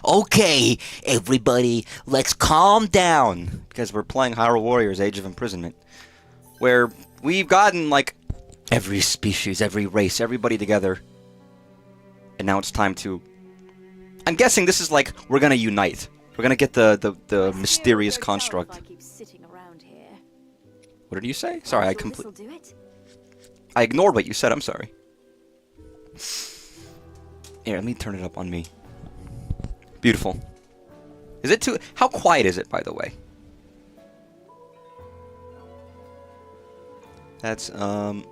Okay, everybody, let's calm down. Because we're playing Hyrule Warriors, Age of Imprisonment. Where we've gotten, like, every species, every race, everybody together. And now it's time to... I'm guessing this is like, we're gonna unite. We're gonna get the mysterious construct. What did you say? Sorry, I ignored what you said, I'm sorry. Here, let me turn it up on me. Beautiful. Is it too... How quiet is it, by the way? That's, I'm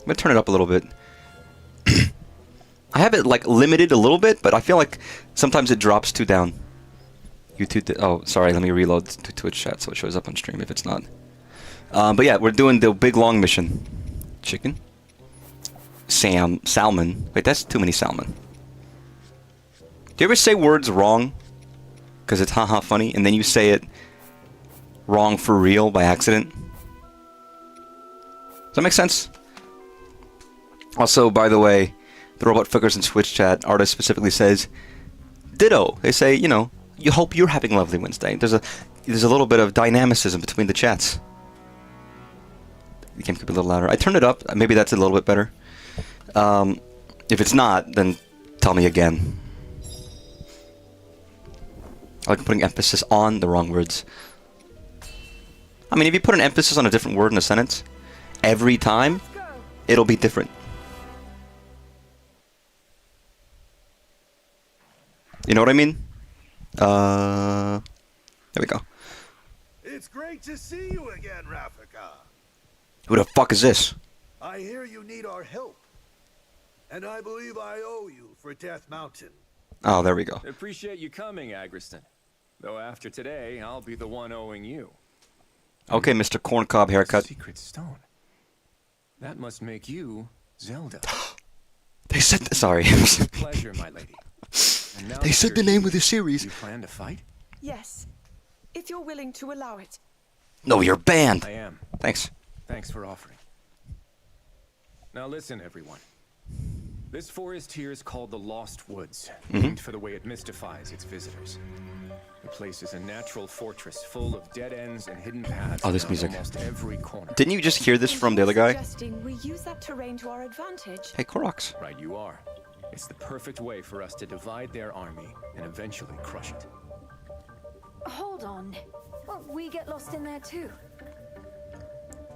gonna turn it up a little bit. I have it, like, limited a little bit, but I feel like sometimes it drops too down. YouTube... Oh, sorry, let me reload to Twitch chat so it shows up on stream if it's not. But yeah, we're doing the big long mission. Chicken? Salmon. Wait, that's too many salmon. Do you ever say words wrong? Because it's haha funny, and then you say it wrong for real by accident? Does that make sense? Also, by the way, the Robot Fuckers in Twitch chat, artist specifically says, ditto. They say, you know, you hope you're having a lovely Wednesday. There's a little bit of dynamicism between the chats. The game could be a little louder. I turned it up. Maybe that's a little bit better. If it's not, then tell me again. I like putting emphasis on the wrong words. I mean, if you put an emphasis on a different word in a sentence, every time, it'll be different. You know what I mean? There we go. It's great to see you again, Rafika. Who the fuck is this? I hear you need our help. And I believe I owe you for Death Mountain. Oh, there we go. Appreciate you coming, Agriston. Though after today, I'll be the one owing you. Okay, Mr. Corncob haircut. Secret stone. That must make you Zelda. They said... Sorry. Pleasure, my lady. They said the name of the series. You plan to fight? Yes, if you're willing to allow it. No, you're banned. I am. Thanks. Thanks for offering. Now listen, everyone. This forest here is called the Lost Woods, named for the way it mystifies its visitors. The place is a natural fortress full of dead ends and hidden paths. Oh, this music. Almost every corner. Didn't you just hear this from the other guy? Suggesting we use that terrain to our advantage. Hey, Koroks. Right, you are. It's the perfect way for us to divide their army and eventually crush it. Hold on. Won't we get lost in there too?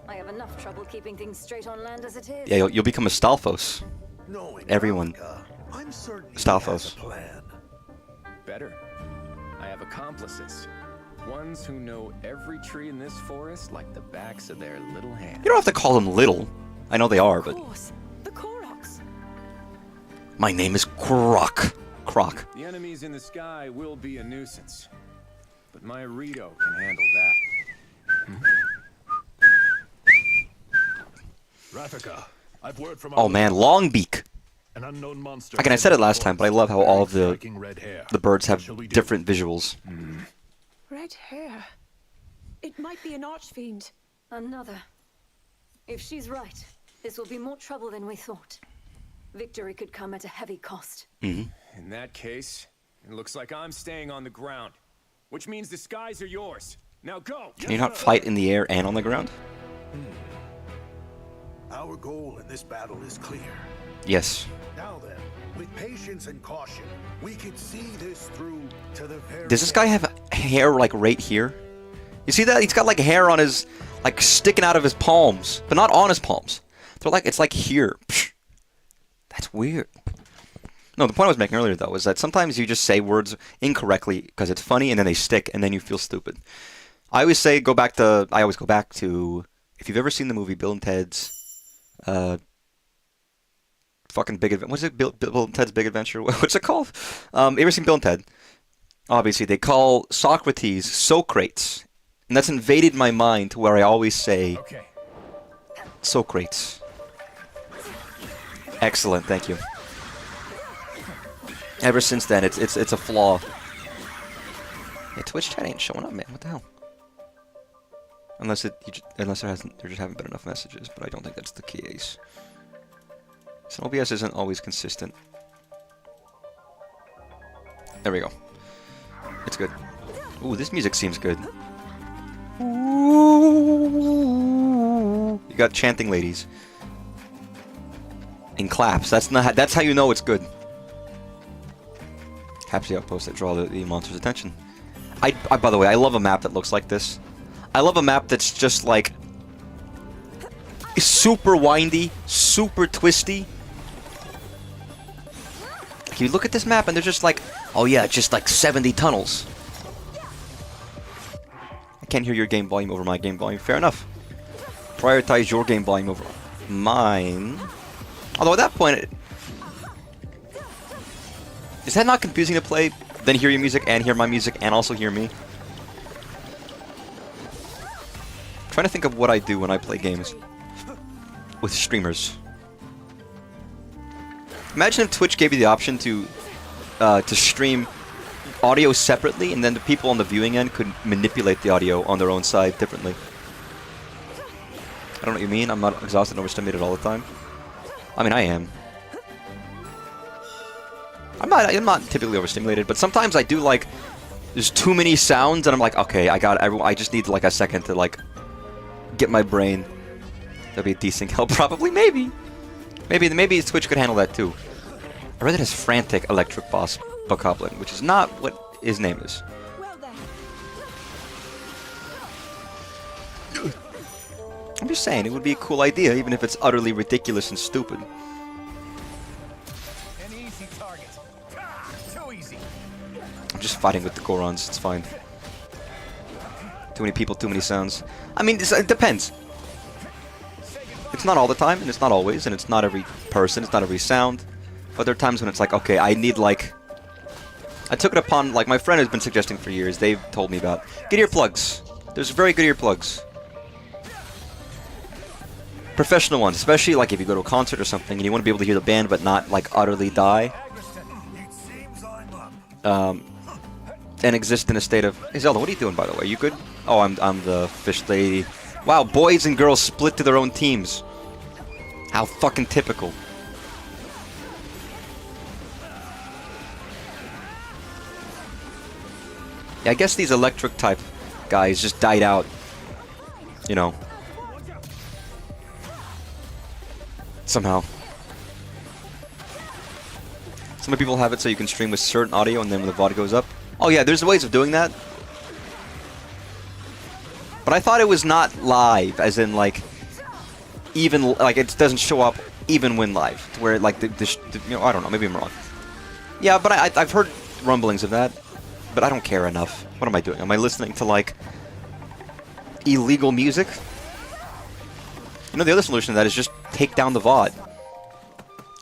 I have enough trouble keeping things straight on land as it is. Yeah, you'll become a Stalfos. Knowing Everyone. Rafika, I'm certain he Stalfos. has a plan. Better. I have accomplices. Ones who know every tree in this forest like the backs of their little hands. You don't have to call them little. I know they are, but... Of course, the Koroks. My name is Croc. Croc. The enemies in the sky will be a nuisance. But my Rito can handle that. Rafika, I've word from Oh man, Longbeak. an unknown monster. Again, I said it last time, but I love how all of the red hair. birds have Shall we do? different visuals. Red hair. It might be an archfiend. Another. If she's right, this will be more trouble than we thought. Victory could come at a heavy cost. In that case, it looks like I'm staying on the ground. Which means the skies are yours. Now go! Can you not fight in the air and on the ground? Our goal in this battle is clear. Yes. Now then, with patience and caution, we can see this through to the very Does this guy have hair like right here? You see that? He's got like hair on his, like sticking out of his palms, but not on his palms. They're like, it's like here. Psh. That's weird. No, the point I was making earlier though was that sometimes you just say words incorrectly because it's funny and then they stick and then you feel stupid. I always go back to, if you've ever seen the movie Bill and Ted's, fucking Big Adventure. What's it? Bill and Ted's Big Adventure. What's it called? You ever seen Bill and Ted? Obviously, they call Socrates Socrates, and that's invaded my mind to where I always say Socrates. Excellent, thank you. Ever since then, it's a flaw. Yeah, Twitch chat ain't showing up, man. What the hell? Unless there just haven't been enough messages, but I don't think that's the case. So OBS isn't always consistent. There we go. It's good. Ooh, this music seems good. Ooh. You got chanting ladies. And claps. That's how you know it's good. Capture the outpost that draw the monster's attention. I by the way, I love a map that looks like this. I love a map that's just like super windy, super twisty. You look at this map and they're just like, oh yeah, just like 70 tunnels. I can't hear your game volume over my game volume. Fair enough. Prioritize your game volume over mine. Although at that point, is that not confusing to play? Then hear your music and hear my music and also hear me? I'm trying to think of what I do when I play games with streamers. Imagine if Twitch gave you the option to stream audio separately, and then the people on the viewing end could manipulate the audio on their own side differently. I don't know what you mean. I'm not exhausted and overstimulated all the time. I mean, I am. I'm not typically overstimulated, but sometimes I do like. There's too many sounds, and I'm like, okay, I just need like a second to like get my brain. That'd be a decent help, probably, maybe. Maybe Twitch could handle that too. I read it as frantic electric boss bokoblin, which is not what his name is. Well then. I'm just saying, it would be a cool idea, even if it's utterly ridiculous and stupid. An easy target. Too easy. I'm just fighting with the Gorons, it's fine. Too many people, too many sounds. I mean, it depends. It's not all the time, and it's not always, and it's not every person, it's not every sound. But there are times when it's like, okay, I need like... I took it upon, like my friend has been suggesting for years, they've told me about, get earplugs. There's very good earplugs. Professional ones, especially like if you go to a concert or something and you want to be able to hear the band but not like utterly die. And exist in a state of... Hey Zelda, what are you doing by the way? You good? Oh, I'm the fish lady. Wow, boys and girls split to their own teams. How fucking typical. Yeah, I guess these electric type guys just died out. You know. Somehow. Some people have it so you can stream with certain audio and then when the VOD goes up. Oh yeah, there's ways of doing that. But I thought it was not live, as in like, even, like it doesn't show up even when live. Where like, you know, I don't know, maybe I'm wrong. Yeah, but I've heard rumblings of that. But I don't care enough. What am I doing? Am I listening to like, illegal music? You know, the other solution to that is just take down the VOD.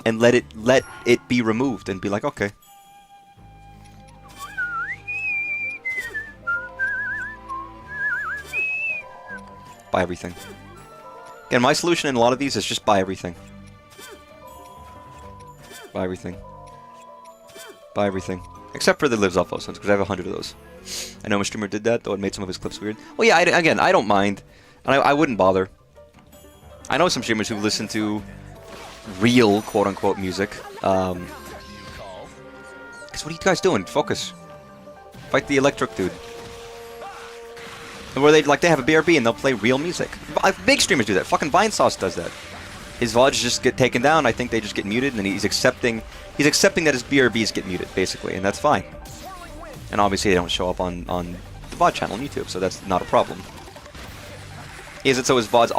And let it be removed and be like, okay. Buy everything. Again, my solution in a lot of these is just buy everything. Buy everything. Buy everything. Except for the lives off those ones, because I have 100 of those. I know my streamer did that, though it made some of his clips weird. Well, yeah, again, I don't mind. And I wouldn't bother. I know some streamers who listen to real, quote-unquote, music. Because what are you guys doing? Focus. Fight the electric dude. Where they have a BRB and they'll play real music. Big streamers do that. Fucking Vinesauce does that. His VODs just get taken down. I think they just get muted, and he's accepting that his BRBs get muted, basically, and that's fine. And obviously they don't show up on the VOD channel on YouTube, so that's not a problem. Is it so his VODs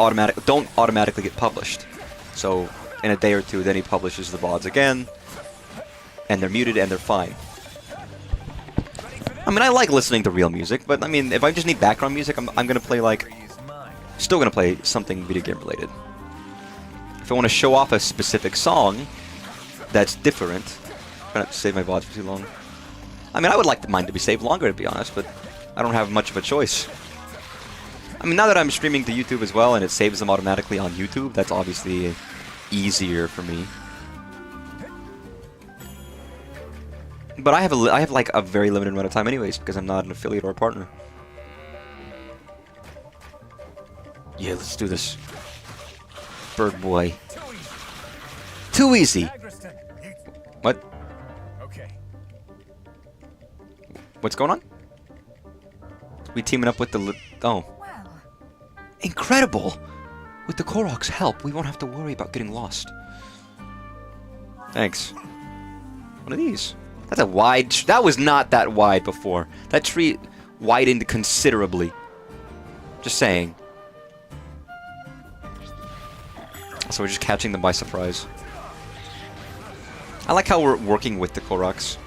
don't automatically get published? So in a day or two, then he publishes the VODs again, and they're muted and they're fine. I mean, I like listening to real music, but I mean, if I just need background music, I'm gonna play like, still gonna play something video game related. If I want to show off a specific song that's different, I'm gonna have to save my VODs for too long. I mean, I would like mine to be saved longer, to be honest, but I don't have much of a choice. I mean, now that I'm streaming to YouTube as well, and it saves them automatically on YouTube, that's obviously easier for me. But I have like a very limited amount of time anyways, because I'm not an affiliate or a partner. Yeah, let's do this. Bird boy. Too easy. What? Okay. What's going on? We teaming up with the... Oh. Well, Incredible! With the Korok's help, we won't have to worry about getting lost. Thanks. What are these? That's a wide... That was not that wide before. That tree widened considerably. Just saying. So we're just catching them by surprise. I like how we're working with the Koroks.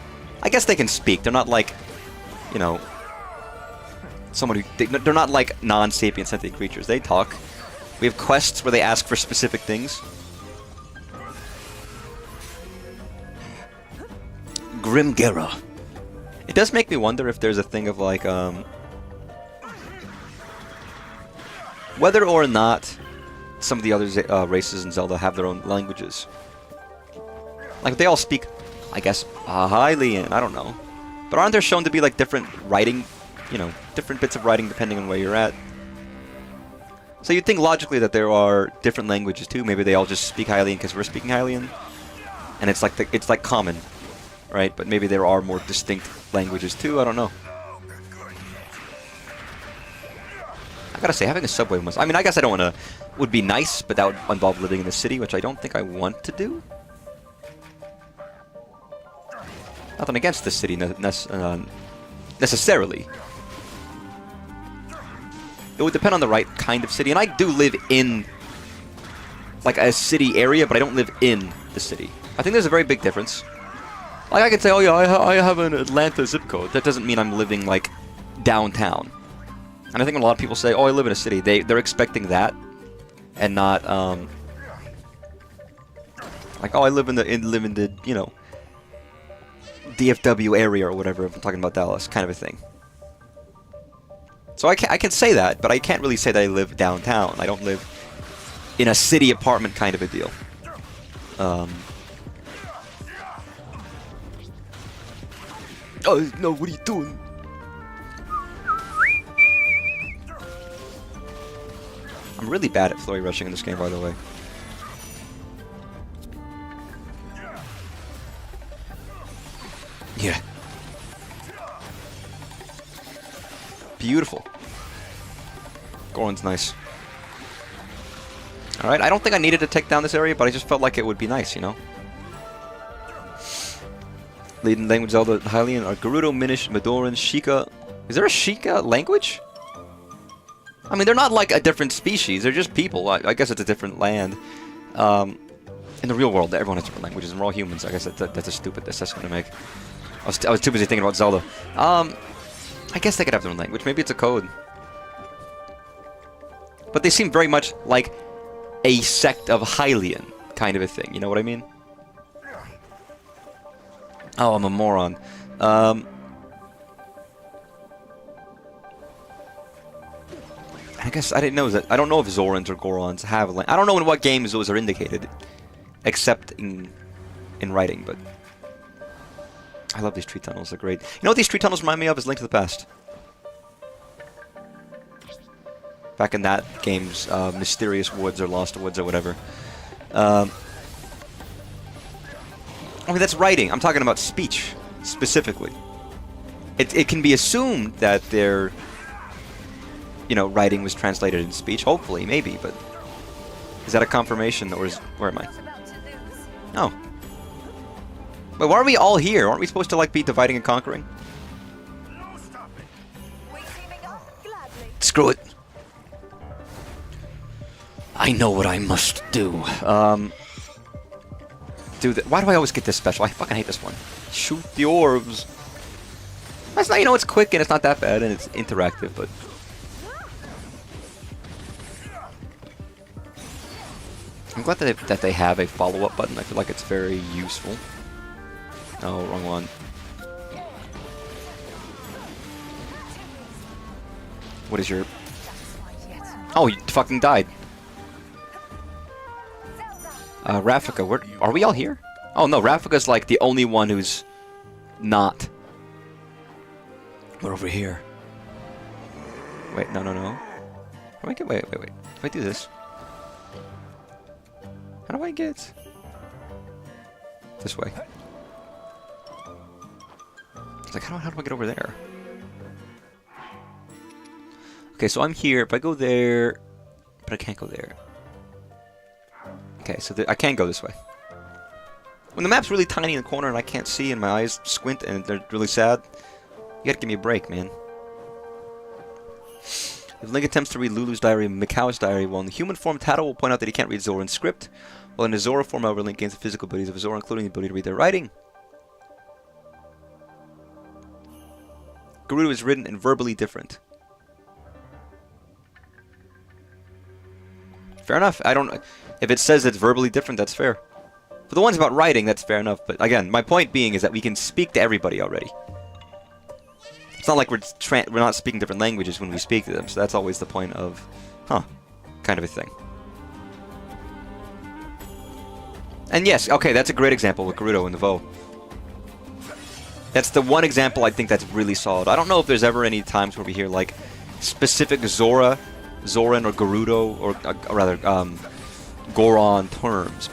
I guess they can speak. They're not like, you know, someone who... They're not like non-sapient sentient creatures. They talk. We have quests where they ask for specific things. Grimgera. It does make me wonder if there's a thing of like, whether or not some of the other races in Zelda have their own languages. Like, they all speak, I guess, Hylian, I don't know. But aren't there shown to be, like, different writing, you know, different bits of writing depending on where you're at? So you'd think logically that there are different languages, too. Maybe they all just speak Hylian because we're speaking Hylian. And it's like common, right? But maybe there are more distinct languages, too. I don't know. I gotta say, having a subway must... I mean, I guess I don't want to... Would be nice, but that would involve living in the city, which I don't think I want to do. Nothing against the city necessarily. It would depend on the right kind of city, and I do live in like a city area, but I don't live in the city. I think there's a very big difference. Like, I could say, oh yeah, I have an Atlanta zip code. That doesn't mean I'm living like downtown. And I think when a lot of people say, oh, I live in a city, they're expecting that, and not like, oh, I live in the you know, DFW area or whatever, if I'm talking about Dallas, kind of a thing. So I can say that, but I can't really say that I live downtown. I don't live in a city apartment kind of a deal. Oh, no, what are you doing? I'm really bad at flurry rushing in this game, by the way. Yeah. Beautiful. Goron's nice. Alright, I don't think I needed to take down this area, but I just felt like it would be nice, you know? Leading language Zelda Hylian are Gerudo, Minish, Madoran, Sheikah. Is there a Sheikah language? I mean, they're not like a different species, they're just people. I guess it's a different land. In the real world, everyone has different languages, and we're all humans. I guess that's a stupid assessment to make. I was too busy thinking about Zelda. I guess they could have their own language. Maybe it's a code. But they seem very much like a sect of Hylian kind of a thing. You know what I mean? Oh, I'm a moron. I guess I didn't know that. I don't know if Zorans or Gorons have I don't know in what games those are indicated, except in writing. But I love these tree tunnels. They're great. You know what these tree tunnels remind me of? Is Link to the Past. Back in that game's Mysterious Woods or Lost Woods or whatever. I mean, that's writing. I'm talking about speech specifically. It can be assumed that their, you know, writing was translated in speech. Hopefully, maybe, but is that a confirmation, or is where am I? Oh. But why are we all here? Aren't we supposed to like be dividing and conquering? Screw it. I know what I must do. Why do I always get this special? I fucking hate this one. Shoot the orbs. That's not, you know, it's quick and it's not that bad and it's interactive, but I'm glad that they have a follow-up button. I feel like it's very useful. Oh, wrong one. What is your... Oh, you fucking died. Rafika, where... Are we all here? Oh no, Rafika's like the only one who's not. We're over here. Wait, no. How do I get... Wait. If I do this... How do I get... This way. like, how do I get over there? Okay, so I'm here. If I go there... But I can't go there. Okay, so I can go this way. When the map's really tiny in the corner and I can't see and my eyes squint and they're really sad, you gotta give me a break, man. If Link attempts to read Lulu's diary and Mikau's diary, while in the human form, Tata will point out that he can't read Zoran's script, while in the Zora form, however, Link gains the physical abilities of Zora, including the ability to read their writing. Gerudo is written and verbally different. Fair enough. I don't... If it says it's verbally different, that's fair. For the ones about writing, that's fair enough. But again, my point being is that we can speak to everybody already. It's not like we're not speaking different languages when we speak to them. So that's always the point of, kind of a thing. And yes, okay, that's a great example with Gerudo and the Vo. That's the one example I think that's really solid. I don't know if there's ever any times where we hear like specific Zoran or Gerudo or rather Goron terms,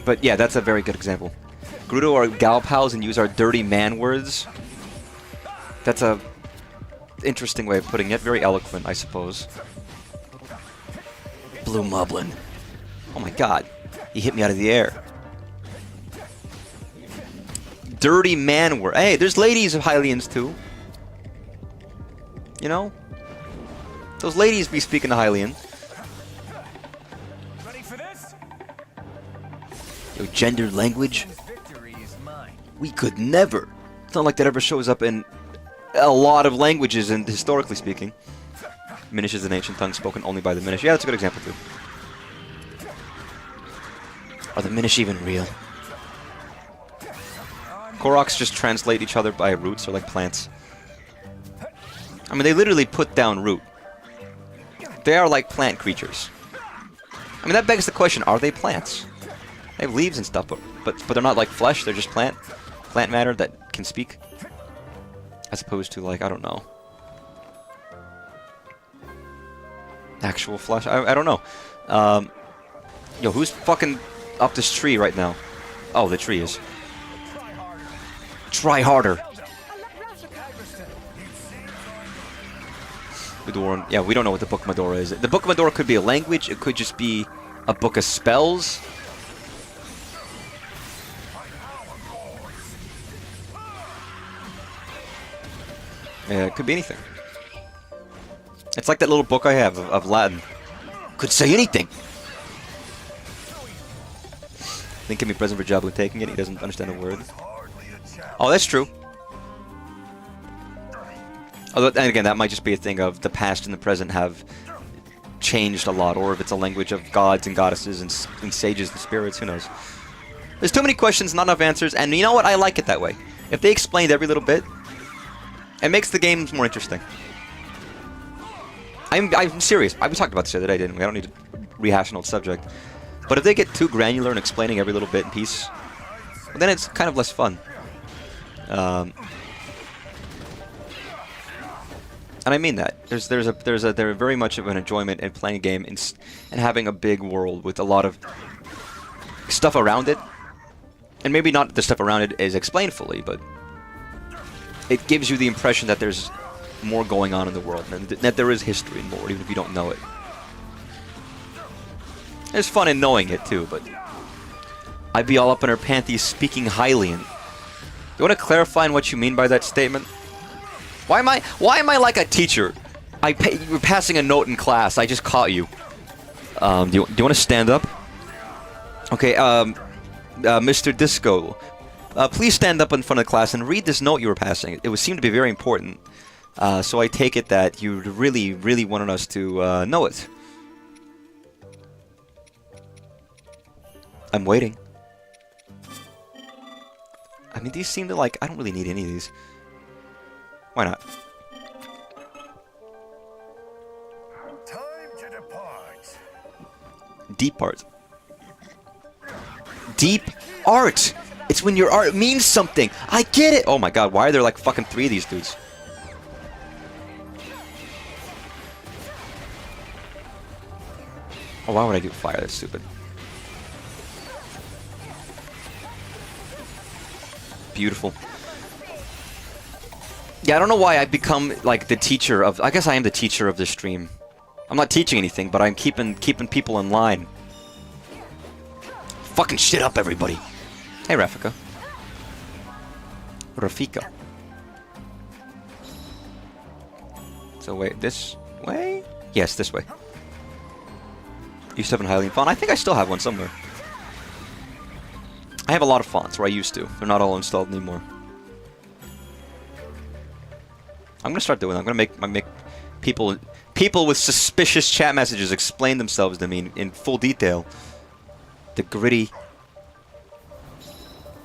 but yeah, that's a very good example. Gerudo are gal pals and use our dirty man words. That's a interesting way of putting it. Very eloquent, I suppose. Blue Moblin. Oh my god, he hit me out of the air. Dirty man word. Hey, there's ladies of Hylians too. You know? Those ladies be speaking to Hylian. Ready for this? Yo, gendered language? We could never. It's not like that ever shows up in a lot of languages, and historically speaking. Minish is an ancient tongue spoken only by the Minish. Yeah, that's a good example too. Are the Minish even real? Koroks just translate each other by roots or like plants. I mean, they literally put down root. They are like plant creatures. I mean, that begs the question, are they plants? They have leaves and stuff, but they're not like flesh, they're just plant matter that can speak. As opposed to, like, I don't know. Actual flesh? I don't know. Yo, who's fucking up this tree right now? Oh, the tree is. Try harder. Madoran. Yeah, we don't know what the Book of Medora is. The Book of Medora could be a language. It could just be a book of spells. Yeah, it could be anything. It's like that little book I have of Latin. Could say anything. Link can be present for Jabu taking it. He doesn't understand a word. Oh, that's true. Although, and again, that might just be a thing of the past and the present have changed a lot, or if it's a language of gods and goddesses and sages and spirits, who knows. There's too many questions, not enough answers, and you know what? I like it that way. If they explained every little bit, it makes the games more interesting. I'm serious. We talked about this the other day, didn't we? I don't need to rehash an old subject. But if they get too granular in explaining every little bit and piece, well, then it's kind of less fun. And I mean that. There's very much of an enjoyment in playing a game and having a big world with a lot of stuff around it. And maybe not the stuff around it is explained fully, but it gives you the impression that there's more going on in the world, and that there is history and more, even if you don't know it. There's fun in knowing it too, but I'd be all up in her panties speaking Hylian. You want to clarify on what you mean by that statement? Why am I like a teacher? You were passing a note in class. I just caught you. Do you want to stand up? Okay. Mr. Disco, please stand up in front of the class and read this note you were passing. It would seem to be very important. So I take it that you really, really wanted us to know it. I'm waiting. I mean, these seem to like... I don't really need any of these. Why not? Time to depart. Deep art. Deep art! It's when your art means something! I get it! Oh my god, why are there like fucking 3 of these dudes? Oh, why would I do fire? That's stupid. Beautiful. Yeah, I don't know why I've become like the teacher of. I guess I am the teacher of this stream. I'm not teaching anything, but I'm keeping people in line. Fucking shit up, everybody. Hey, Rafika. Rafika. So wait, this way? Yes, this way. Used to have a Hylian font. I think I still have one somewhere. I have a lot of fonts, or I used to. They're not all installed anymore. I'm gonna start doing that. I'm gonna make people with suspicious chat messages explain themselves to me in full detail. The gritty,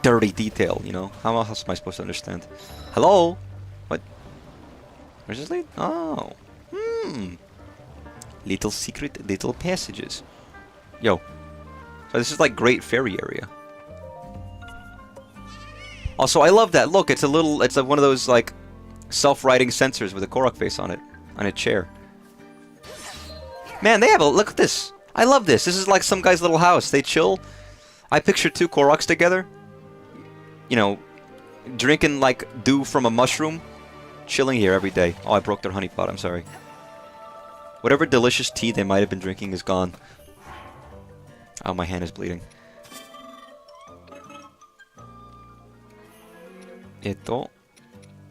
dirty detail, you know? How else am I supposed to understand? Hello? What? Where's this lead? Oh. Little secret, little passages. Yo. So this is like Great Fairy area. Also, I love that. Look, it's one of those like self-writing sensors with a Korok face on it, on a chair. Man, they have a look at this. I love this. This is like some guy's little house. They chill. I picture two Koroks together. You know, drinking like dew from a mushroom, chilling here every day. Oh, I broke their honey pot. I'm sorry. Whatever delicious tea they might have been drinking is gone. Oh, my hand is bleeding.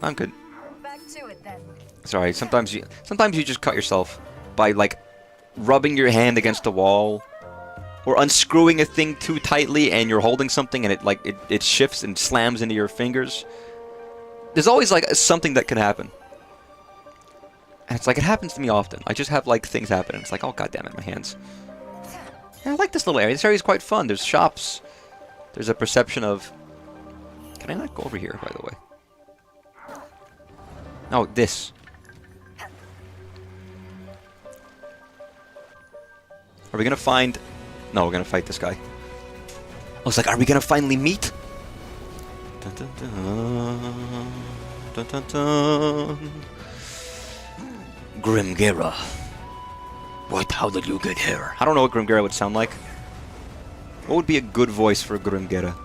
I'm good. Back to it then. Sorry, sometimes you just cut yourself by like rubbing your hand against a wall or unscrewing a thing too tightly and you're holding something and it shifts and slams into your fingers. There's always like something that can happen. And it's like it happens to me often. I just have like things happen and it's like, oh god damn it, my hands. Yeah, I like this little area. This area is quite fun. There's shops. There's a perception of... Can I not go over here, by the way? Oh, this. Are we gonna find... No, we're gonna fight this guy. I was like, are we gonna finally meet? Dun, dun, dun. Dun, dun, dun. Grimgera. What? How did you get here? I don't know what Grimgera would sound like. What would be a good voice for Grimgera?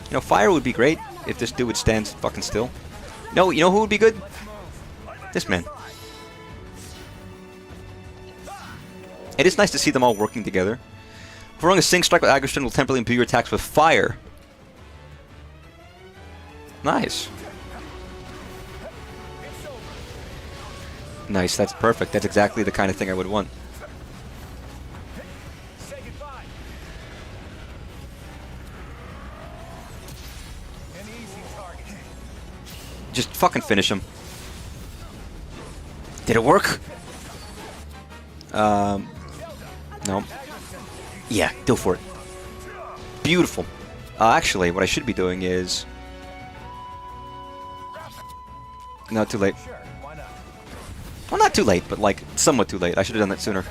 You know, fire would be great if this dude would stand fucking still. No, you know who would be good? This man. It is nice to see them all working together. Performing a Sing Strike with aggression will temporarily imbue your attacks with fire. Nice. Nice, that's perfect. That's exactly the kind of thing I would want. Just fucking finish him. Did it work? No. Yeah, go for it. Beautiful. Actually, what I should be doing is... No, too late. Well, not too late, but like, somewhat too late. I should have done that sooner.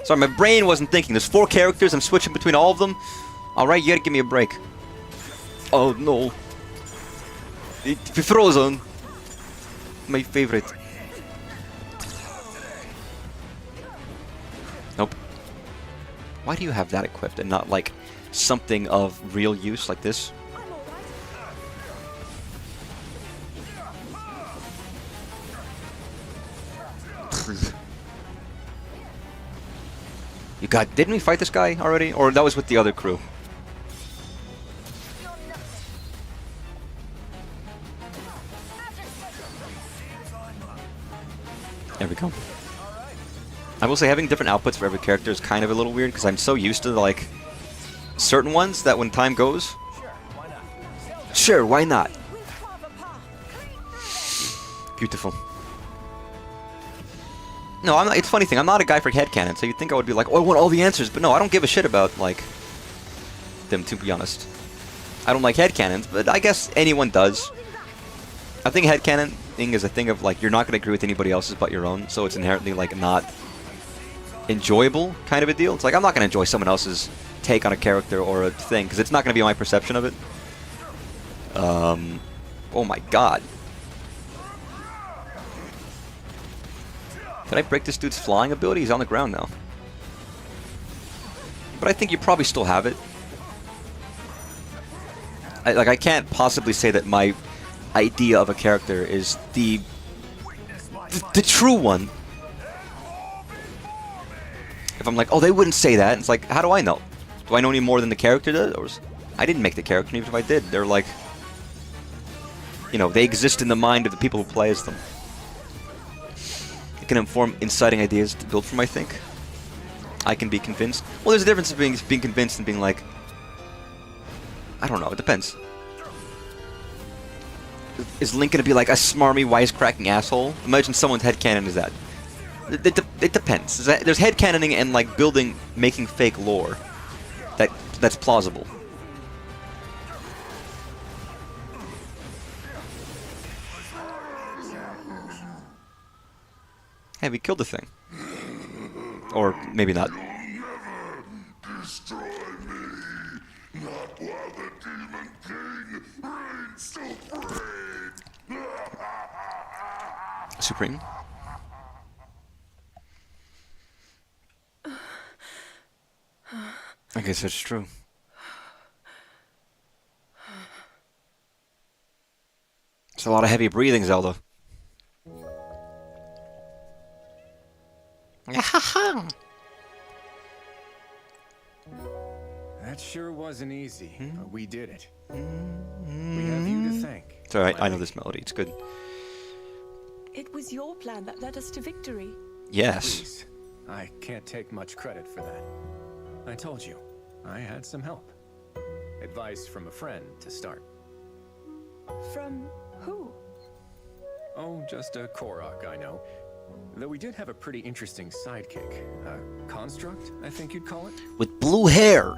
Sorry, my brain wasn't thinking. There's 4 characters, I'm switching between all of them. Alright, you gotta give me a break. Oh, no. It's frozen. My favorite. Nope. Why do you have that equipped and not, like, something of real use like this? You got... Didn't we fight this guy already? Or that was with the other crew? There we go. I will say having different outputs for every character is kind of a little weird because I'm so used to like certain ones that when time goes, sure, why not? Beautiful. No, I'm not, it's a funny thing. I'm not a guy for headcanon, so you'd think I would be like, oh, I want all the answers, but no, I don't give a shit about like them. To be honest, I don't like headcanons, but I guess anyone does. I think headcanon thing is a thing of like you're not going to agree with anybody else's but your own, so it's inherently like not enjoyable kind of a deal. It's like I'm not going to enjoy someone else's take on a character or a thing because it's not going to be my perception of it. Oh my god. Did I break this dude's flying ability? He's on the ground now. But I think you probably still have it. I can't possibly say that my idea of a character is the true one. If I'm like, oh, they wouldn't say that, it's like, how do I know? Do I know any more than the character does? Or I didn't make the character, even if I did. They're like, you know, they exist in the mind of the people who play as them. It can inform inciting ideas to build from, I think. I can be convinced. Well, there's a difference between being convinced and being like, I don't know, it depends. Is Link gonna be like a smarmy, wisecracking asshole? Imagine someone's headcanon is that. It depends. There's headcanoning and like making fake lore. That's plausible. Hey, we killed the thing. Or maybe not. Supreme. I guess that's true. It's a lot of heavy breathing, Zelda. That sure wasn't easy, but we did it. We have you to thank. It's alright, I know this melody, it's good. It was your plan that led us to victory. Yes. Please, I can't take much credit for that. I told you, I had some help. Advice from a friend to start. From who? Oh, just a Korok, I know. Though we did have a pretty interesting sidekick. A construct, I think you'd call it? With blue hair!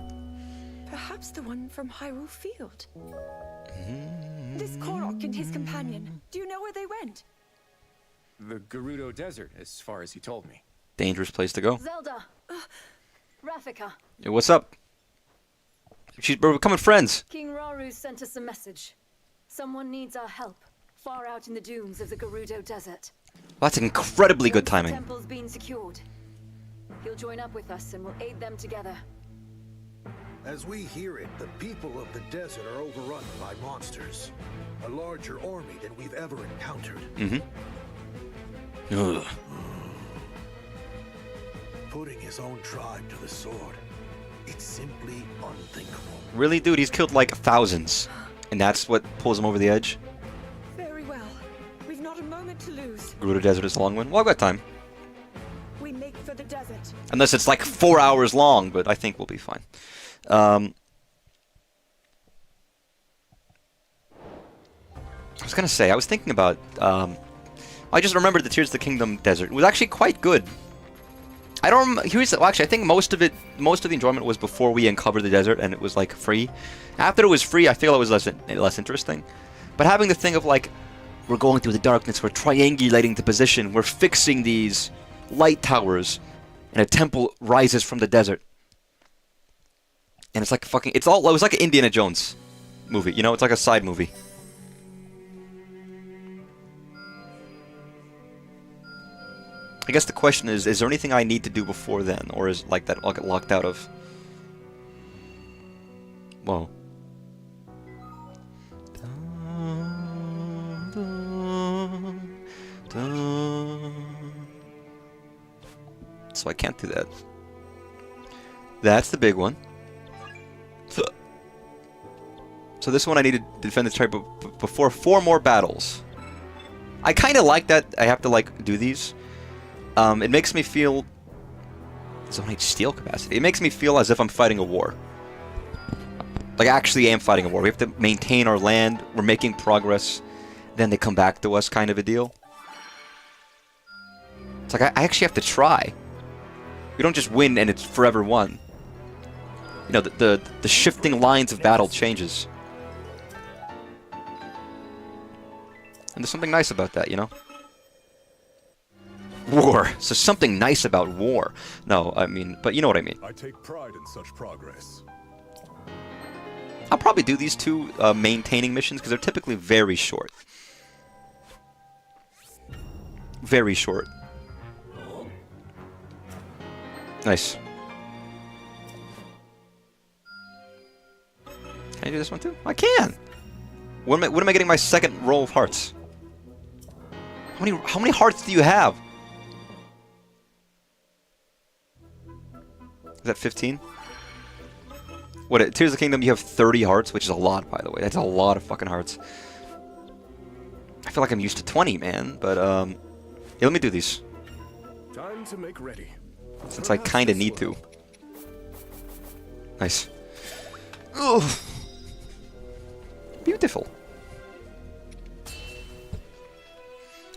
Perhaps the one from Hyrule Field. This Korok and his companion, do you know where they went? The Gerudo Desert, as far as he told me. Dangerous place to go. Zelda! Rafika. Hey, what's up? We're becoming friends. King Rauru sent us a message. Someone needs our help, far out in the dunes of the Gerudo Desert. Well, that's incredibly good Once timing. The temple's been secured. He'll join up with us and we'll aid them together. As we hear it, the people of the desert are overrun by monsters. A larger army than we've ever encountered. Ugh. Putting his own tribe to the sword. It's simply unthinkable. Really, dude? He's killed like thousands. And that's what pulls him over the edge? Very well. We've not a moment to lose. Gerudo Desert is a long one. Well, I've got time. We make for the desert. Unless it's like 4 hours long, but I think we'll be fine. I was gonna say, I was thinking about, I just remembered the Tears of the Kingdom Desert. It was actually quite good. I don't well, actually, I think most of the enjoyment was before we uncovered the desert and it was like free. After it was free, I feel it was less interesting. But having the thing of like, we're going through the darkness, we're triangulating the position, we're fixing these light towers, and a temple rises from the desert. And it's like fucking, it was like an Indiana Jones movie, you know, it's like a side movie. I guess the question is there anything I need to do before then, or is like that I'll get locked out of? Whoa. So I can't do that. That's the big one. So this one I need to defend this tribe before 4 more battles. I kind of like that I have to like do these. It makes me feel... Zone 8 steel capacity. It makes me feel as if I'm fighting a war. Like, I actually am fighting a war. We have to maintain our land. We're making progress. Then they come back to us kind of a deal. It's like, I actually have to try. We don't just win and it's forever won. You know, the shifting lines of battle changes. And there's something nice about that, you know? War. So something nice about war. No, I mean, but you know what I mean. I take pride in such progress. I'll probably do these 2 maintaining missions because they're typically very short. Very short. Nice. Can I do this one too? I can! When am I getting my second roll of hearts? How many hearts do you have? Is that 15? What, at Tears of the Kingdom you have 30 hearts, which is a lot, by the way. That's a lot of fucking hearts. I feel like I'm used to 20, man, but, yeah, let me do these. Time to make ready. Since I kinda need to. Nice. Ugh. Beautiful.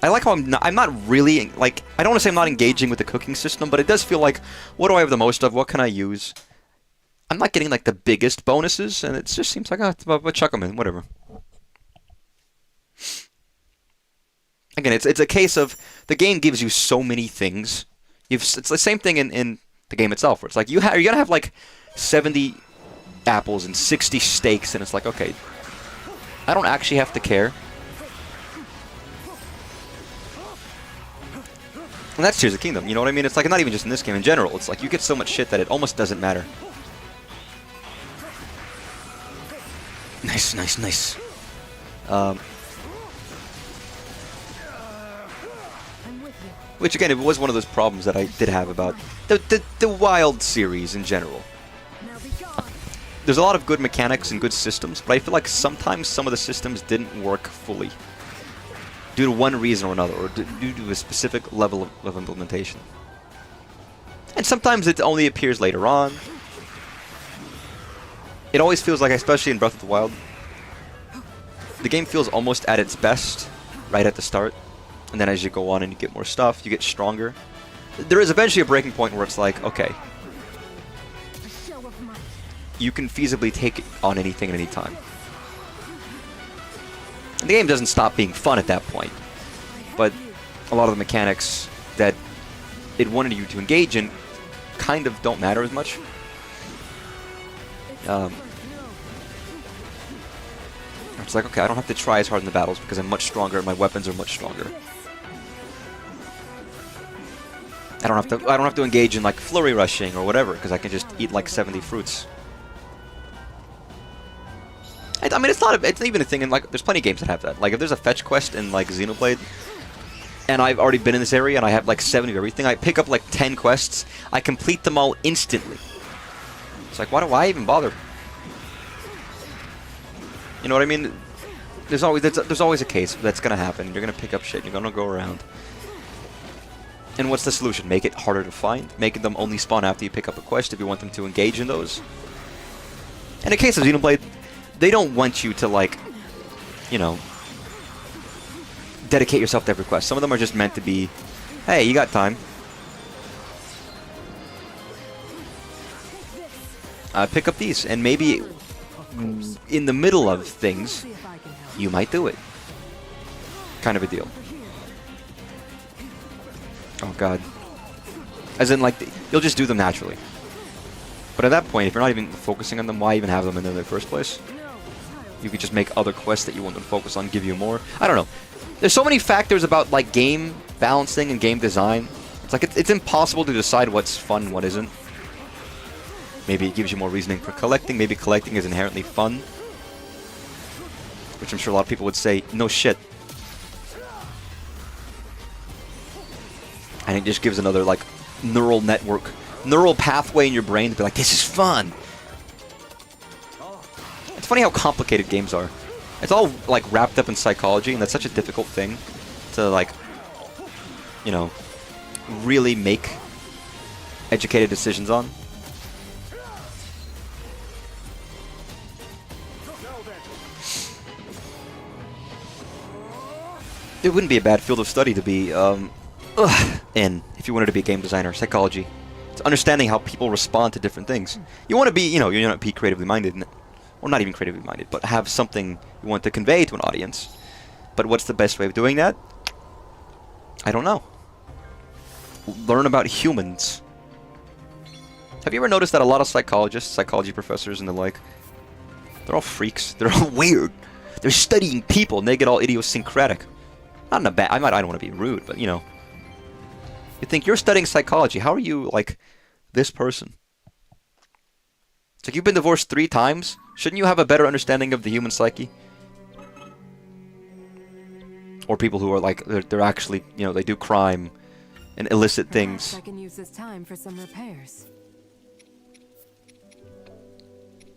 I like how I'm not really, like, I don't want to say I'm not engaging with the cooking system, but it does feel like, what do I have the most of? What can I use? I'm not getting, like, the biggest bonuses, and it just seems like, I'll chuck them in, whatever. Again, it's a case of, the game gives you so many things. It's the same thing in the game itself, where it's like, you're gonna have, like, 70 apples and 60 steaks, and it's like, okay, I don't actually have to care. And that's Tears of the Kingdom, you know what I mean? It's like, not even just in this game, in general. It's like, you get so much shit that it almost doesn't matter. Nice, nice, nice. Which, again, it was one of those problems that I did have about the Wild series in general. There's a lot of good mechanics and good systems, but I feel like sometimes some of the systems didn't work fully. Due to one reason or another, or due to a specific level of implementation. And sometimes it only appears later on. It always feels like, especially in Breath of the Wild, the game feels almost at its best right at the start. And then as you go on and you get more stuff, you get stronger. There is eventually a breaking point where it's like, okay, you can feasibly take on anything at any time. And the game doesn't stop being fun at that point, but a lot of the mechanics that it wanted you to engage in kind of don't matter as much. It's like, okay, I don't have to try as hard in the battles because I'm much stronger and my weapons are much stronger. I don't have to engage in like flurry rushing or whatever because I can just eat like 70 fruits. I mean, it's not even a thing in, like, there's plenty of games that have that. Like, if there's a fetch quest in, like, Xenoblade, and I've already been in this area, and I have, like, 70 of everything, I pick up, like, 10 quests, I complete them all instantly. It's like, why do I even bother? You know what I mean? There's always a case that's gonna happen. You're gonna pick up shit, you're gonna go around. And what's the solution? Make it harder to find? Make them only spawn after you pick up a quest if you want them to engage in those? In the case of Xenoblade, they don't want you to, like, you know, dedicate yourself to every quest. Some of them are just meant to be, hey, you got time. Pick up these, and maybe in the middle of things, you might do it. Kind of a deal. Oh, God. As in, like, you'll just do them naturally. But at that point, if you're not even focusing on them, why even have them in the first place? You could just make other quests that you want them to focus on give you more. I don't know. There's so many factors about, like, game balancing and game design. It's like, it's impossible to decide what's fun and what isn't. Maybe it gives you more reasoning for collecting. Maybe collecting is inherently fun. Which I'm sure a lot of people would say, no shit. And it just gives another, like, neural pathway in your brain to be like, this is fun. It's funny how complicated games are. It's all, like, wrapped up in psychology, and that's such a difficult thing to, like, you know, really make educated decisions on. It wouldn't be a bad field of study to be in if you wanted to be a game designer. Psychology. It's understanding how people respond to different things. You want to be, you know, you want to be creatively minded. Well, not even creatively minded, but have something you want to convey to an audience. But what's the best way of doing that? I don't know. Learn about humans. Have you ever noticed that a lot of psychologists, psychology professors and the like, they're all freaks. They're all weird. They're studying people and they get all idiosyncratic. Not in a bad... I don't want to be rude, but, you know. You think you're studying psychology. How are you, like, this person? It's like, you've been divorced 3 times? Shouldn't you have a better understanding of the human psyche? Or people who are like, they're actually, you know, they do crime and illicit things. I can use this time for some repairs.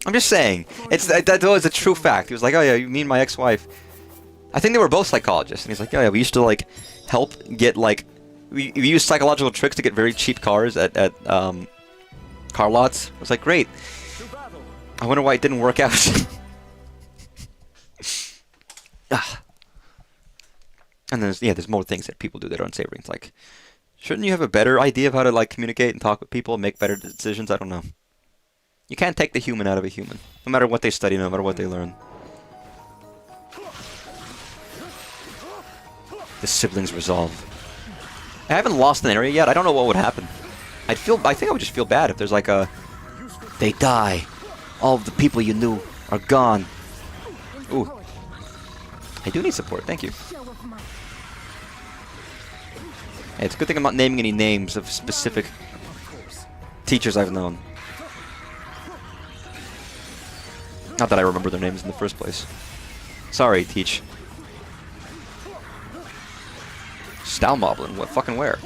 I'm just saying, that was a true fact. He was like, oh yeah, you mean my ex-wife. I think they were both psychologists. And he's like, oh yeah, we used to like help get like, we used psychological tricks to get very cheap cars at car lots. I was like, great. I wonder why it didn't work out. And there's more things that people do that are unsavory. It's like, shouldn't you have a better idea of how to like communicate and talk with people and make better decisions? I don't know. You can't take the human out of a human, no matter what they study, no matter what they learn. The siblings resolve. I haven't lost an area yet. I don't know what would happen. I think I would just feel bad if there's like a... They die. All of the people you knew are gone. Ooh. I do need support, thank you. Hey, it's a good thing I'm not naming any names of specific teachers I've known. Not that I remember their names in the first place. Sorry, Teach. Stalmoblin, what fucking where?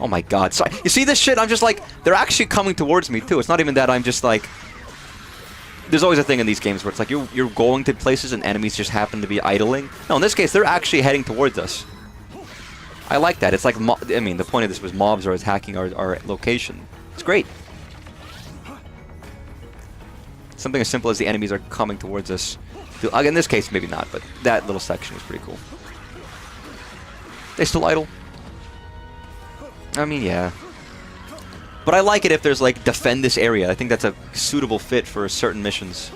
Oh my god, sorry. You see this shit? I'm just like, they're actually coming towards me too. It's not even that I'm just like... There's always a thing in these games where it's like you're going to places and enemies just happen to be idling. No, in this case, they're actually heading towards us. I like that. It's like, I mean, the point of this was mobs are attacking our location. It's great. Something as simple as the enemies are coming towards us. In this case, maybe not, but that little section was pretty cool. They still idle? I mean, yeah. But I like it if there's, like, defend this area. I think that's a suitable fit for certain missions.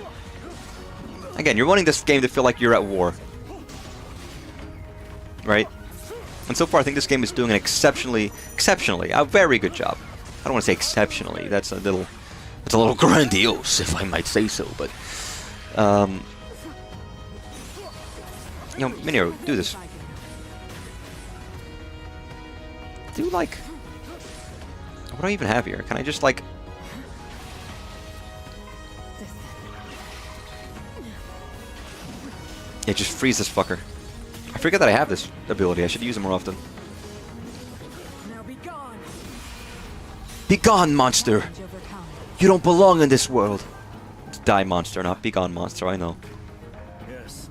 Again, you're wanting this game to feel like you're at war. Right? And so far, I think this game is doing an exceptionally, a very good job. I don't want to say exceptionally. That's a little grandiose, if I might say so, but... you know, Minero, do this. Do, like... What do I even have here? Can I just, like... Yeah, just freeze this fucker. I forget that I have this ability. I should use it more often. Now be gone. Be gone, monster! You don't belong in this world! It's die, monster, not be gone, monster, I know. Yes.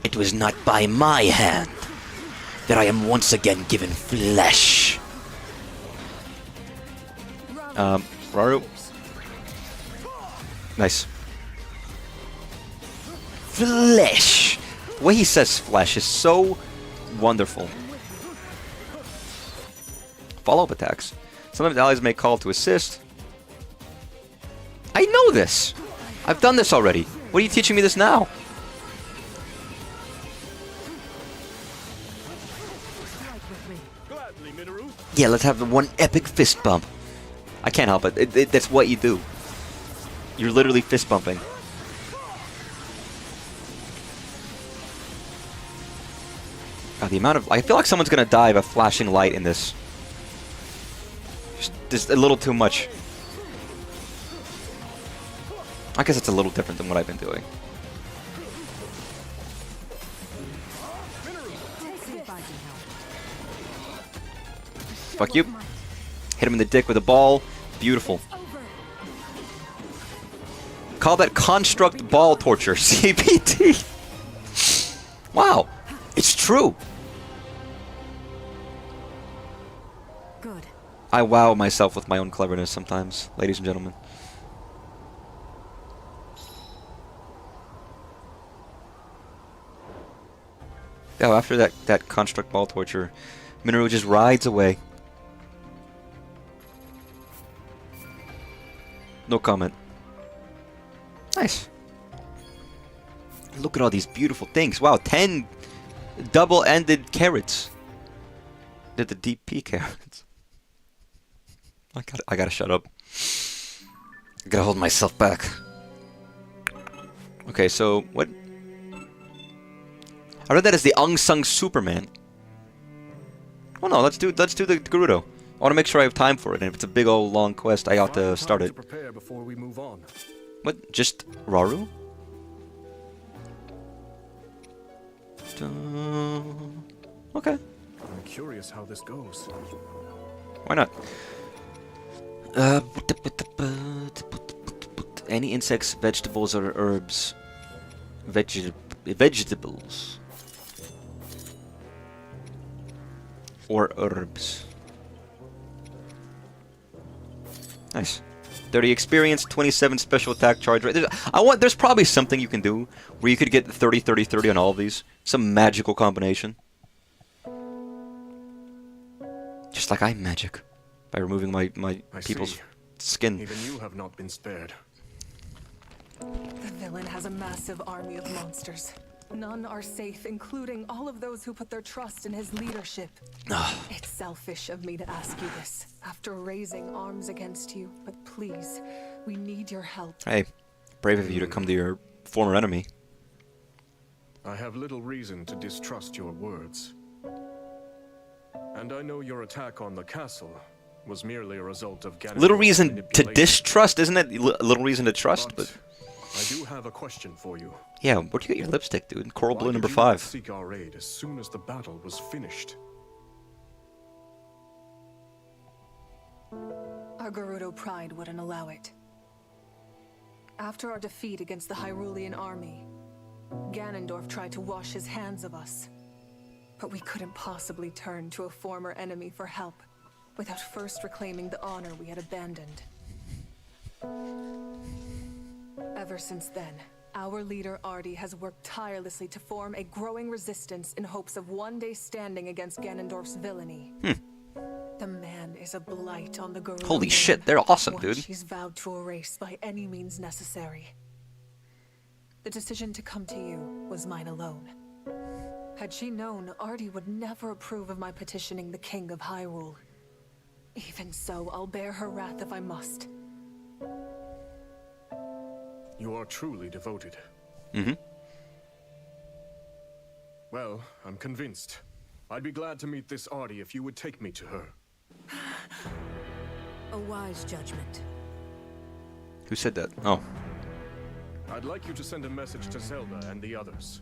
It was not by my hand that I am once again given flesh. Raru. Nice. Flesh! The way he says flesh is so wonderful. Follow-up attacks. Sometimes allies may call to assist. I know this! I've done this already. What are you teaching me this now? Yeah, let's have the one epic fist bump. I can't help it. That's what you do. You're literally fist bumping. God, the amount of... I feel like someone's gonna die of a flashing light in this. Just a little too much. I guess it's a little different than what I've been doing. Fuck you. Hit him in the dick with a ball. Beautiful. Call that construct ball torture. CPT. Wow. It's true. Good. I wow myself with my own cleverness sometimes, ladies and gentlemen. Oh, after that construct ball torture, Minoru just rides away. No comment. Nice. Look at all these beautiful things. Wow, 10 double-ended carrots. They're the DP carrots. I gotta shut up. I gotta hold myself back. Okay, so what? I read that as the unsung Superman. Oh no, let's do the Gerudo. want to make sure I have time for it, and if it's a big old long quest, I ought to start it. Prepare before we move on. What? Just Raru? Okay. I'm curious how this goes. Why not? Any insects, vegetables, or herbs. Vegetables. Or herbs. Nice. 30 experience, 27 special attack charge rate. There's probably something you can do where you could get 30, 30, 30 on all of these. Some magical combination. Just like I'm magic. By removing my people's skin. Even you have not been spared. The villain has a massive army of monsters. None are safe, including all of those who put their trust in his leadership. It's selfish of me to ask you this, after raising arms against you, but please, we need your help. Hey, brave of you to come to your former enemy. I have little reason to distrust your words. And I know your attack on the castle was merely a result of Ganondorf's Little reason to manipulation. distrust, isn't it? Little reason to trust, but... I do have a question for you. Yeah, where'd you get your lipstick, dude? Coral Why blue did number you 5. not seek our aid as soon as the battle was finished? Our Gerudo pride wouldn't allow it. After our defeat against the Hyrulean army, Ganondorf tried to wash his hands of us. But we couldn't possibly turn to a former enemy for help without first reclaiming the honor we had abandoned. Ever since then, our leader Artie has worked tirelessly to form a growing resistance in hopes of one day standing against Ganondorf's villainy. The man is a blight on the Gerudo. Holy shit, they're awesome, dude. She's vowed to erase by any means necessary. The decision to come to you was mine alone. Had she known, Artie would never approve of my petitioning the King of Hyrule. Even so, I'll bear her wrath if I must. You are truly devoted. Mm-hmm. Well, I'm convinced. I'd be glad to meet this Artie if you would take me to her. A wise judgment. Who said that? Oh. I'd like you to send a message to Zelda and the others.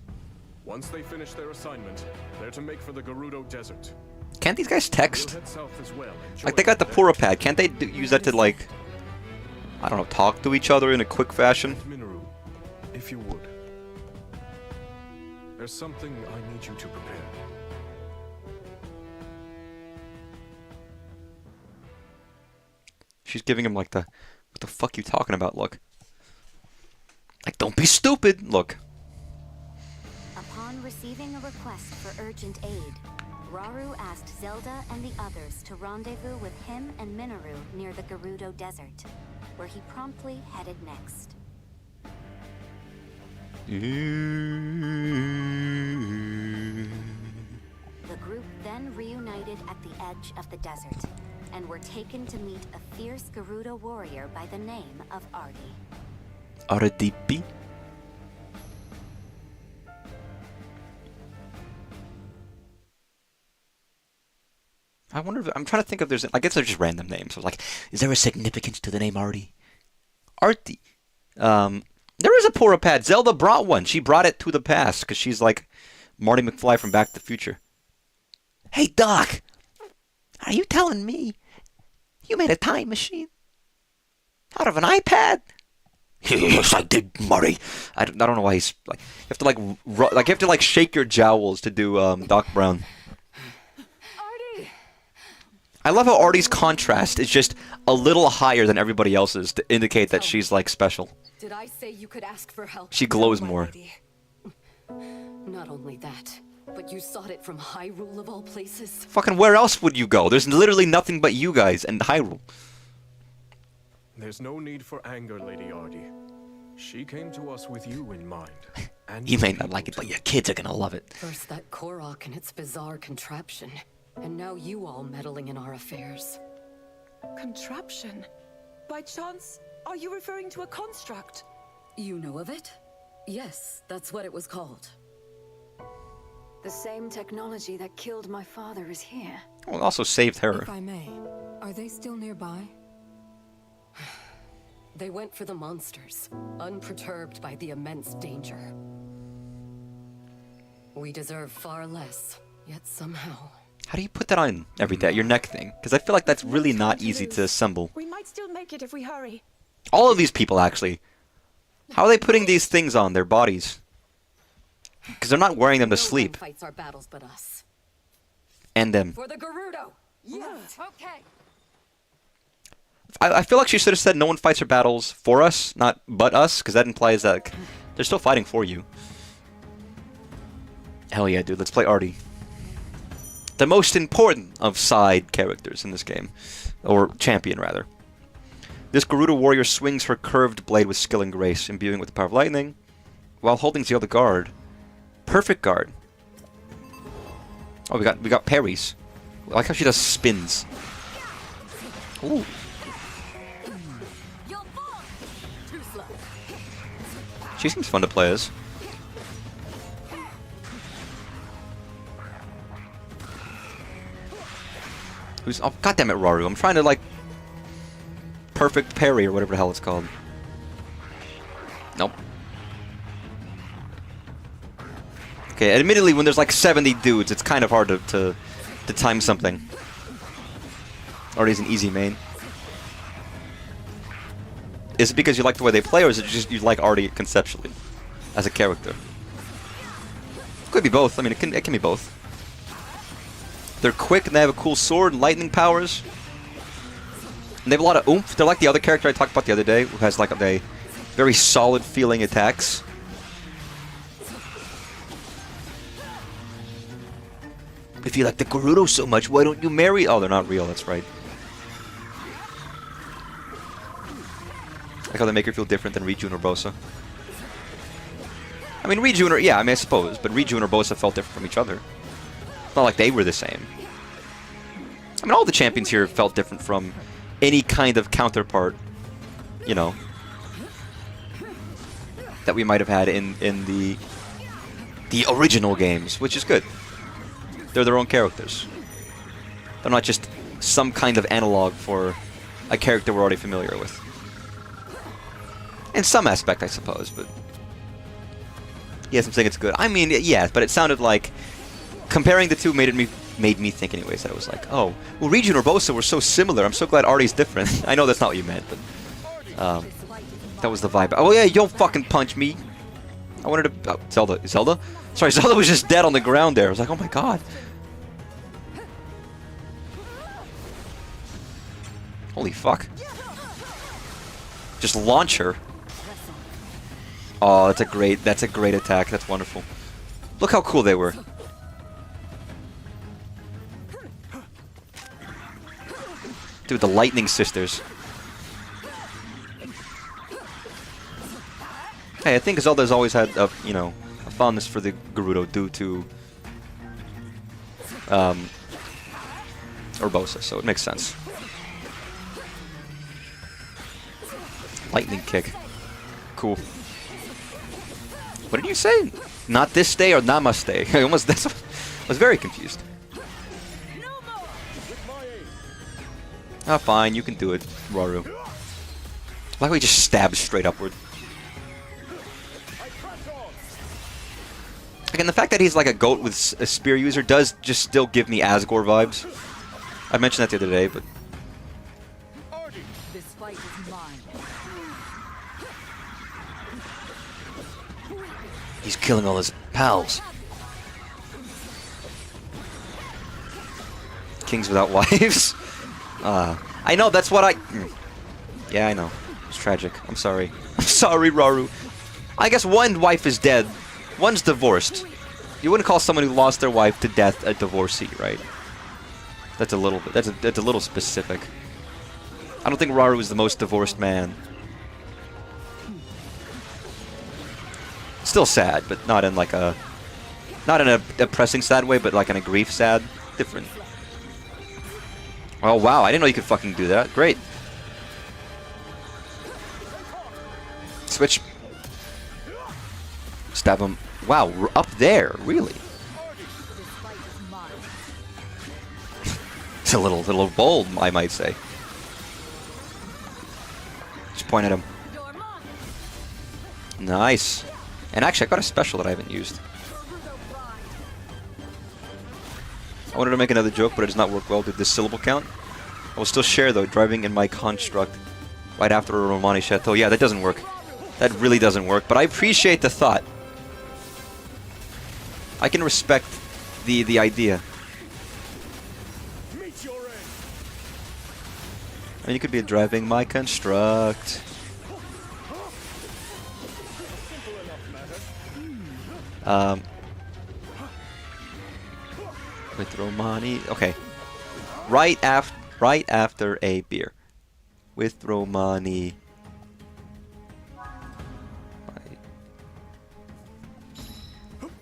Once they finish their assignment, they're to make for the Gerudo Desert. Can't these guys We'll text? head south as well and Like, they join got the them Pura pad. Can't they use that to, like... I don't know, talk to each other in a quick fashion? Minoru, if you would. There's something I need you to prepare. She's giving him, like, the... What the fuck you talking about, look? Like, don't be stupid! Look. Upon receiving a request for urgent aid, Rauru asked Zelda and the others to rendezvous with him and Minoru near the Gerudo Desert, where he promptly headed next. The group then reunited at the edge of the desert, and were taken to meet a fierce Gerudo warrior by the name of Artie. RDP? I wonder if... I'm trying to think if there's... I guess they're just random names. I was like, is there a significance to the name Artie? Artie. There is a Pura pad. Zelda brought one. She brought it to the past, because she's like Marty McFly from Back to the Future. Hey, Doc! Are you telling me you made a time machine? Out of an iPad? Yes, I did, Marty. I don't know why he's like... You have to you have to like shake your jowls to do Doc Brown. I love how Artie's contrast is just a little higher than everybody else's to indicate that she's, like, special. Did I say you could ask for help? She glows more. Not only that, but you sought it from Hyrule of all places. Fucking where else would you go? There's literally nothing but you guys and Hyrule. There's no need for anger, Lady Artie. She came to us with you in mind. And You may not like it, but your kids are gonna love it. First that Korok and its bizarre contraption, and now you all meddling in our affairs. Contraption? By chance, are you referring to a construct? You know of it? Yes, that's what it was called. The same technology that killed my father is here. Well, it also saved her. If I may, Are they still nearby? They went for the monsters, unperturbed by the immense danger. We deserve far less, yet somehow... How do you put that on every day? Your neck thing? Because I feel like that's really not easy to assemble. We might still make it if we hurry. All of these people, actually. How are they putting these things on their bodies? Because they're not wearing them to sleep. No one fights our battles but us. And them. For the Gerudo! Yes! Okay! I feel like she should have said no one fights her battles for us, not but us, because that implies that they're still fighting for you. Hell yeah, dude. Let's play Artie. The most important of side characters in this game. Or champion, rather. This Hyrule Warrior swings her curved blade with skill and grace, imbuing with the power of lightning, while holding Zelda guard. Perfect guard. Oh, we got parries. I like how she does spins. Ooh. She seems fun to play as. Who's... Oh, goddammit, Raru. I'm trying to, like... perfect parry or whatever the hell it's called. Nope. Okay, admittedly, when there's like 70 dudes, it's kind of hard to time something. Artie's an easy main. Is it because you like the way they play, or is it just you like Artie conceptually as a character? Could be both. I mean, it can be both. They're quick and they have a cool sword, lightning powers. And they have a lot of oomph. They're like the other character I talked about the other day, who has like a very solid feeling attacks. If you like the Gerudo so much, why don't you marry? Oh, they're not real. That's right. Like how they make her feel different than Riju and Urbosa. I mean, Riju and... Yeah, I mean, I suppose. But Riju and Urbosa felt different from each other. It's not like they were the same. I mean, all the champions here felt different from any kind of counterpart, you know, that we might have had in the original games, which is good. They're their own characters. They're not just some kind of analog for a character we're already familiar with. In some aspect, I suppose, but... Yes, I'm saying it's good. I mean, yeah, but it sounded like... Comparing the two made me think anyways that it was like, oh, well, Riju and Urbosa were so similar. I'm so glad Artie's different. I know that's not what you meant, but... that was the vibe. Oh yeah, you don't fucking punch me! I wanted to... Oh, Zelda. Zelda? Sorry, Zelda was just dead on the ground there. I was like, oh my god. Holy fuck. Just launch her. Oh, that's a great attack. That's wonderful. Look how cool they were. Dude, the Lightning Sisters. Hey, I think Zelda's always had a, you know, a fondness for the Gerudo due to Urbosa, so it makes sense. Lightning kick. Cool. What did you say? Not this day or namaste? I was very confused. Ah, fine, you can do it, Raru. Why don't we just stab straight upward? Again, the fact that he's like a goat with a spear user does just still give me Asgore vibes. I mentioned that the other day, but... This fight is mine. He's killing all his pals. Kings without wives? I know, that's what I... Yeah, I know. It's tragic. I'm sorry. I'm sorry, Raru. I guess one wife is dead. One's divorced. You wouldn't call someone who lost their wife to death a divorcee, right? That's a little bit... That's a little specific. I don't think Raru is the most divorced man. Still sad, but not in like a... Not in a depressing sad way, but like in a grief sad. Different. Oh wow, I didn't know you could fucking do that. Great. Switch. Stab him. Wow, we're up there, really? It's a little bold, I might say. Just point at him. Nice. And actually, I got a special that I haven't used. I wanted to make another joke, but it does not work well due to this syllable count. I will still share, though, driving in my construct right after a Romani Chateau. Yeah, that doesn't work. That really doesn't work, but I appreciate the thought. I can respect the idea. I mean, you could be driving my construct. With Romani, okay. Right after a beer, with Romani.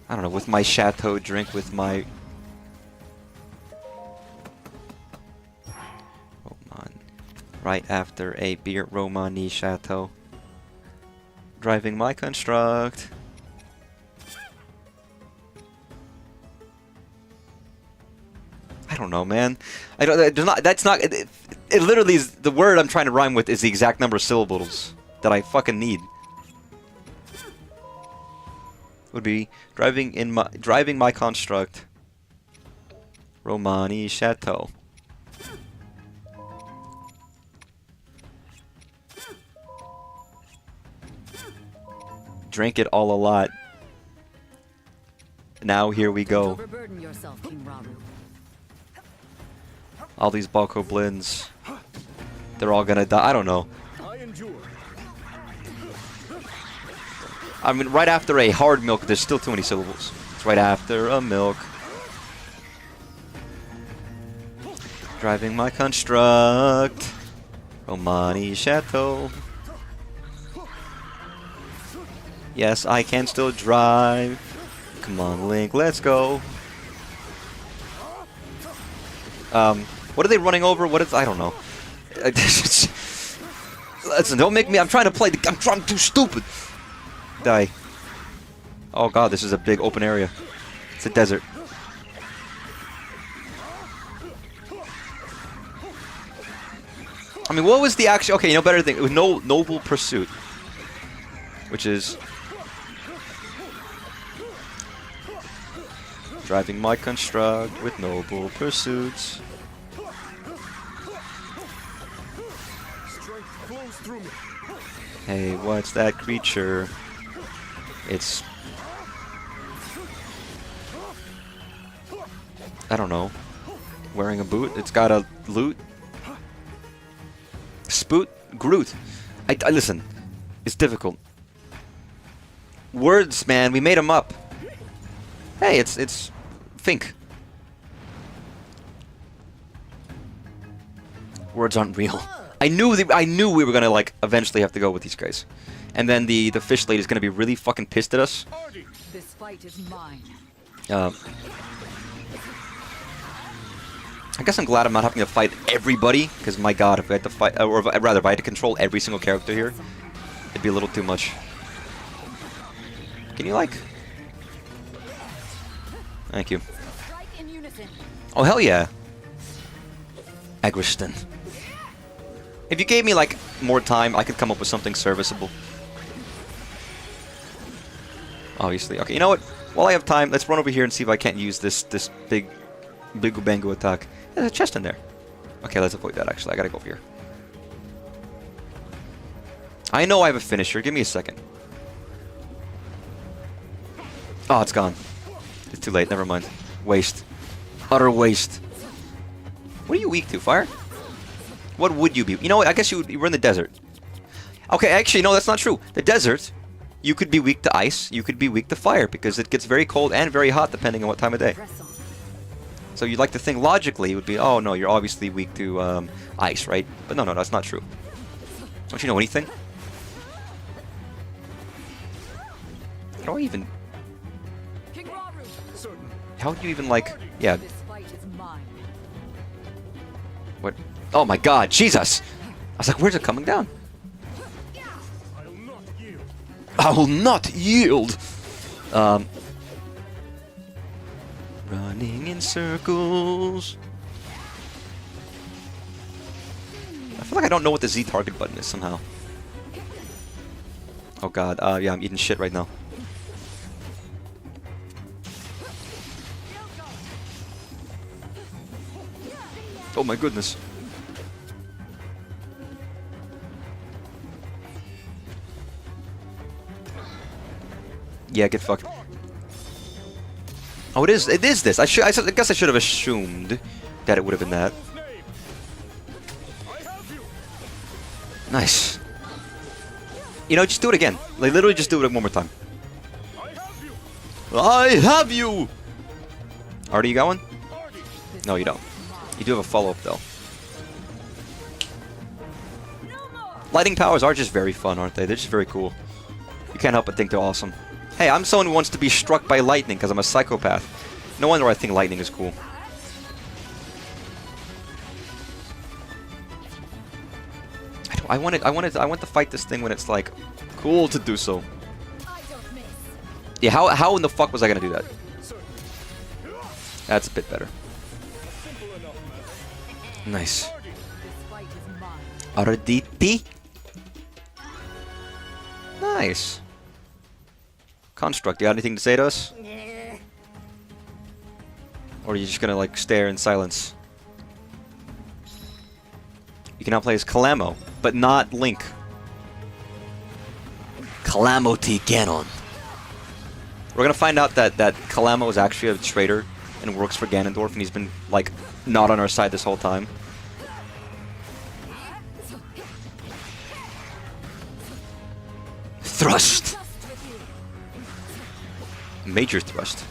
I don't know, with my chateau drink, with my right after a beer, Romani Chateau. Driving my construct. I don't know, man. I don't. That's not. It literally is the word I'm trying to rhyme with is the exact number of syllables that I fucking need. Would be driving my construct. Romani Chateau. Drink it all a lot. Now here we go. Don't overburden yourself, King Raru. All these Bokoblins, they're all gonna die. I don't know. I mean, right after a hard milk, there's still too many syllables. It's right after a milk. Driving my construct. Romani Chateau. Yes, I can still drive. Come on, Link, let's go. What are they running over? What is... I don't know. Listen, don't make me... I'm trying to play... I'm too stupid. Die. Oh god, this is a big open area. It's a desert. I mean, what was the actual... Okay, you know, better thing. It was Noble Pursuit. Which is... Driving my construct with noble pursuits. Hey, what's that creature? It's... I don't know. Wearing a boot? It's got a loot? Spoot? Groot. I listen. It's difficult. Words, man. We made them up. Hey, it's... Think. Words aren't real. I knew we were gonna like eventually have to go with these guys, and then the fish lady is gonna be really fucking pissed at us. This fight is mine. I guess I'm glad I'm not having to fight everybody, because my god, if I had to fight, or rather, if I had to control every single character here, it'd be a little too much. Can you like? Thank you. Oh hell yeah, Agriston. If you gave me like more time, I could come up with something serviceable. Obviously. Okay, you know what? While I have time, let's run over here and see if I can't use this big Bango attack. There's a chest in there. Okay, let's avoid that actually. I gotta go over here. I know I have a finisher. Give me a second. Oh, it's gone. It's too late. Never mind. Waste. Utter waste. What are you weak to? Fire? What would you be? You know what? I guess you were in the desert. Okay, actually, no, that's not true. The desert, you could be weak to ice. You could be weak to fire because it gets very cold and very hot depending on what time of day. So you'd like to think logically it would be, oh no, you're obviously weak to ice, right? But no, that's not true. Don't you know anything? How do I even... How do you even like... Yeah. What? Oh my god, Jesus! I was like, where's it coming down? I will not yield! Running in circles. feel like I don't know what the Z target button is somehow. Oh god, yeah, I'm eating shit right now. Oh my goodness. Yeah, get fucked. Oh, it is this. I guess I should have assumed that it would have been that. Nice. You know, just do it again. Like, literally just do it one more time. I have you! Artie, you got one? No, you don't. You do have a follow-up, though. Lightning powers are just very fun, aren't they? They're just very cool. You can't help but think they're awesome. Hey, I'm someone who wants to be struck by lightning because I'm a psychopath. No wonder I think lightning is cool. I want to fight this thing when it's like cool to do so. Yeah, how in the fuck was I gonna do that? That's a bit better. Nice. RDP. Nice. Construct, you got anything to say to us? Or are you just gonna like stare in silence? You can now play as Calamo, but not Link. Calamity Ganon. We're gonna find out that Calamo is actually a traitor and works for Ganondorf, and he's been like not on our side this whole time. Thrust. Major thrust.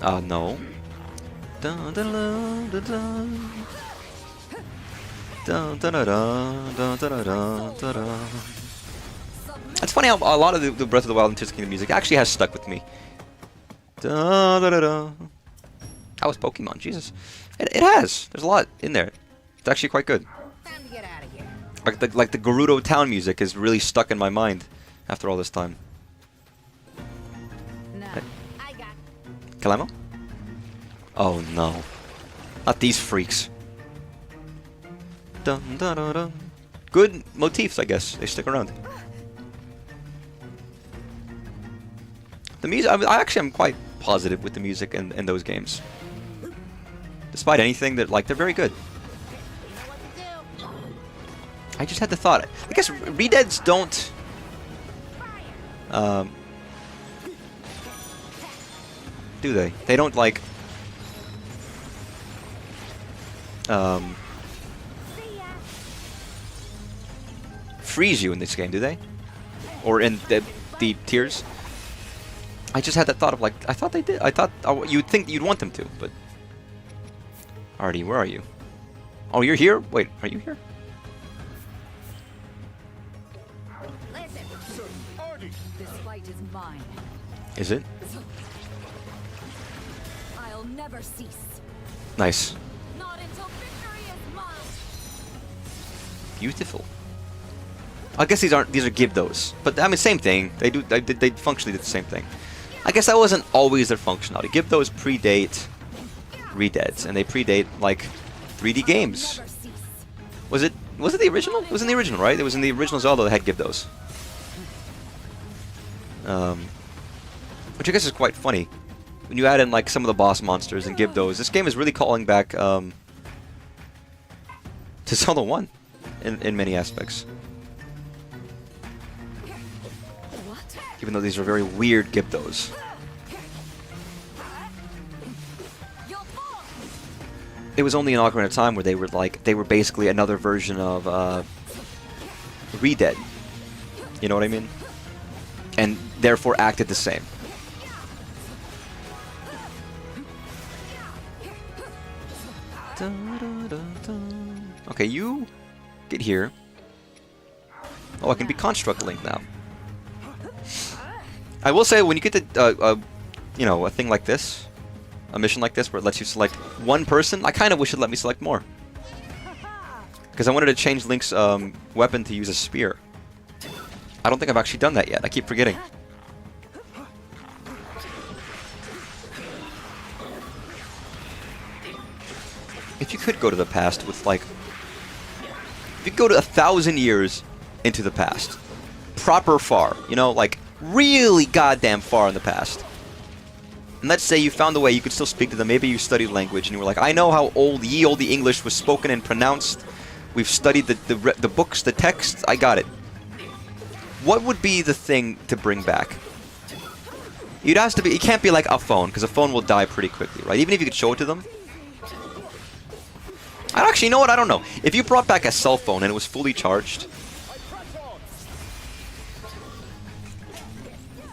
No. Dun, dun, dun, dun, dun. Dun, dun, dun, dun, dun, dun, dun, dun, dun. It's funny how a lot of the Breath of the Wild and Tears of the Kingdom music actually has stuck with me. Dun, dun, dun, dun. That was Pokemon, Jesus. It has. There's a lot in there. It's actually quite good. Time to get out of here. Like the Gerudo town music is really stuck in my mind after all this time. No, I got. Calamo? Oh no. Not these freaks. Dun, dun, dun, dun. Good motifs, I guess. They stick around. The music, I actually am quite positive with the music in those games. Despite anything, that like they're very good. I just had the thought. I guess Redeads don't. Do they? They don't like. Freeze you in this game, do they? Or in the tiers? I just had that thought of like, I thought they did. I thought you'd think you'd want them to, but. Artie, where are you? Oh, you're here? Wait, are you here? This fight is mine. Is it? I'll never cease. Nice. Not until victory is mine. Beautiful. I guess these are Gibdos, but I mean same thing. They functionally did the same thing. I guess that wasn't always their functionality. Gibdos predate Redeads, and they predate like 3D games. Was it the original? It was in the original, right? It was in the original Zelda that had Gibdos. Which I guess is quite funny. When you add in like some of the boss monsters and Gibdos, this game is really calling back to Zelda 1 in many aspects. Even though these are very weird Gibdos. It was only in Ocarina of Time where they were basically another version of Redead. You know what I mean? And therefore acted the same. Okay, you get here. Oh, I can be Construct Link now. I will say, when you get to, you know, a thing like this, a mission like this, where it lets you select one person, I kind of wish it let me select more. Because I wanted to change Link's weapon to use a spear. I don't think I've actually done that yet. I keep forgetting. If you could go to the past with, like, if you go to 1,000 years into the past, proper far, you know, like really goddamn far in the past, and let's say you found a way you could still speak to them, maybe you studied language, and you were like, I know how old ye olde English was spoken and pronounced, we've studied the books, the texts, I got it. What would be the thing to bring back? It has to be, it can't be like a phone, because a phone will die pretty quickly, right? Even if you could show it to them. I actually, you know what? I don't know. If you brought back a cell phone and it was fully charged,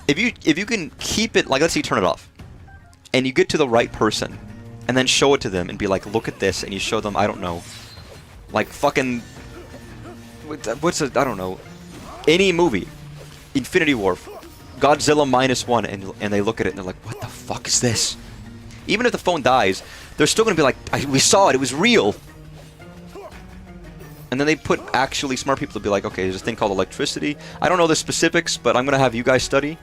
if you can keep it, like, let's say you turn it off, and you get to the right person, and then show it to them and be like, look at this, and you show them, I don't know, like fucking, what's a, I don't know, any movie, Infinity War, Godzilla -1, and they look at it and they're like, what the fuck is this? Even if the phone dies, they're still going to be like, we saw it, it was real. And then they put actually smart people to be like, okay, there's a thing called electricity. I don't know the specifics, but I'm going to have you guys study.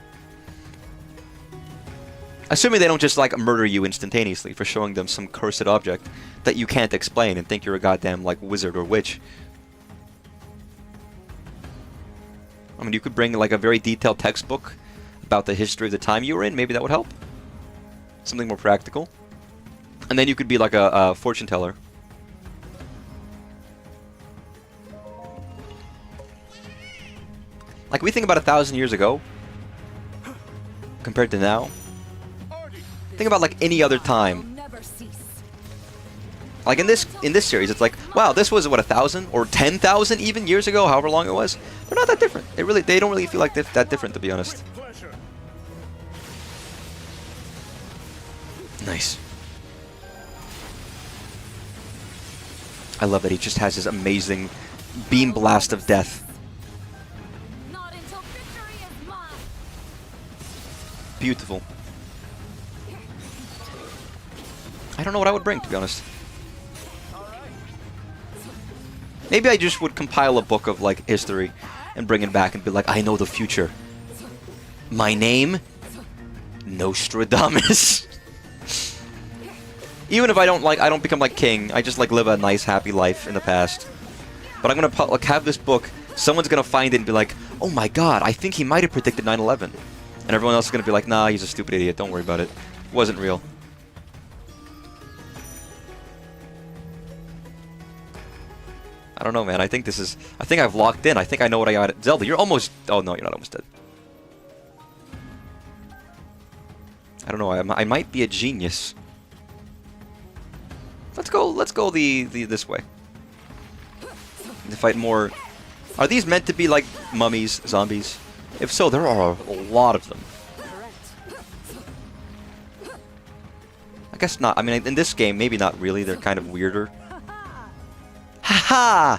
Assuming they don't just like murder you instantaneously for showing them some cursed object that you can't explain and think you're a goddamn like wizard or witch. I mean, you could bring like a very detailed textbook about the history of the time you were in. Maybe that would help. Something more practical. And then you could be like a fortune teller. Like, we think about 1,000 years ago compared to now. Think about like any other time. Like in this series, it's like, wow, this was what, 1,000 or 10,000 even years ago, however long it was. They're not that different. They don't really feel like that different, to be honest. Nice. I love that he just has his amazing beam blast of death. Beautiful. I don't know what I would bring, to be honest. Maybe I just would compile a book of like history and bring it back and be like, I know the future. My name? Nostradamus. Even if I don't become like king, I just like live a nice happy life in the past. But I'm gonna like have this book, someone's gonna find it and be like, oh my god, I think he might have predicted 9/11. And everyone else is gonna be like, nah, he's a stupid idiot, don't worry about it. It wasn't real. I don't know, man. I think I've locked in. I think I know what I got. Zelda, you're almost... Oh, no, you're not almost dead. I don't know. I might be a genius. Let's go this way. To fight more... Are these meant to be like mummies, zombies? If so, there are a lot of them. I guess not. I mean, in this game, maybe not really. They're kind of weirder. Haha!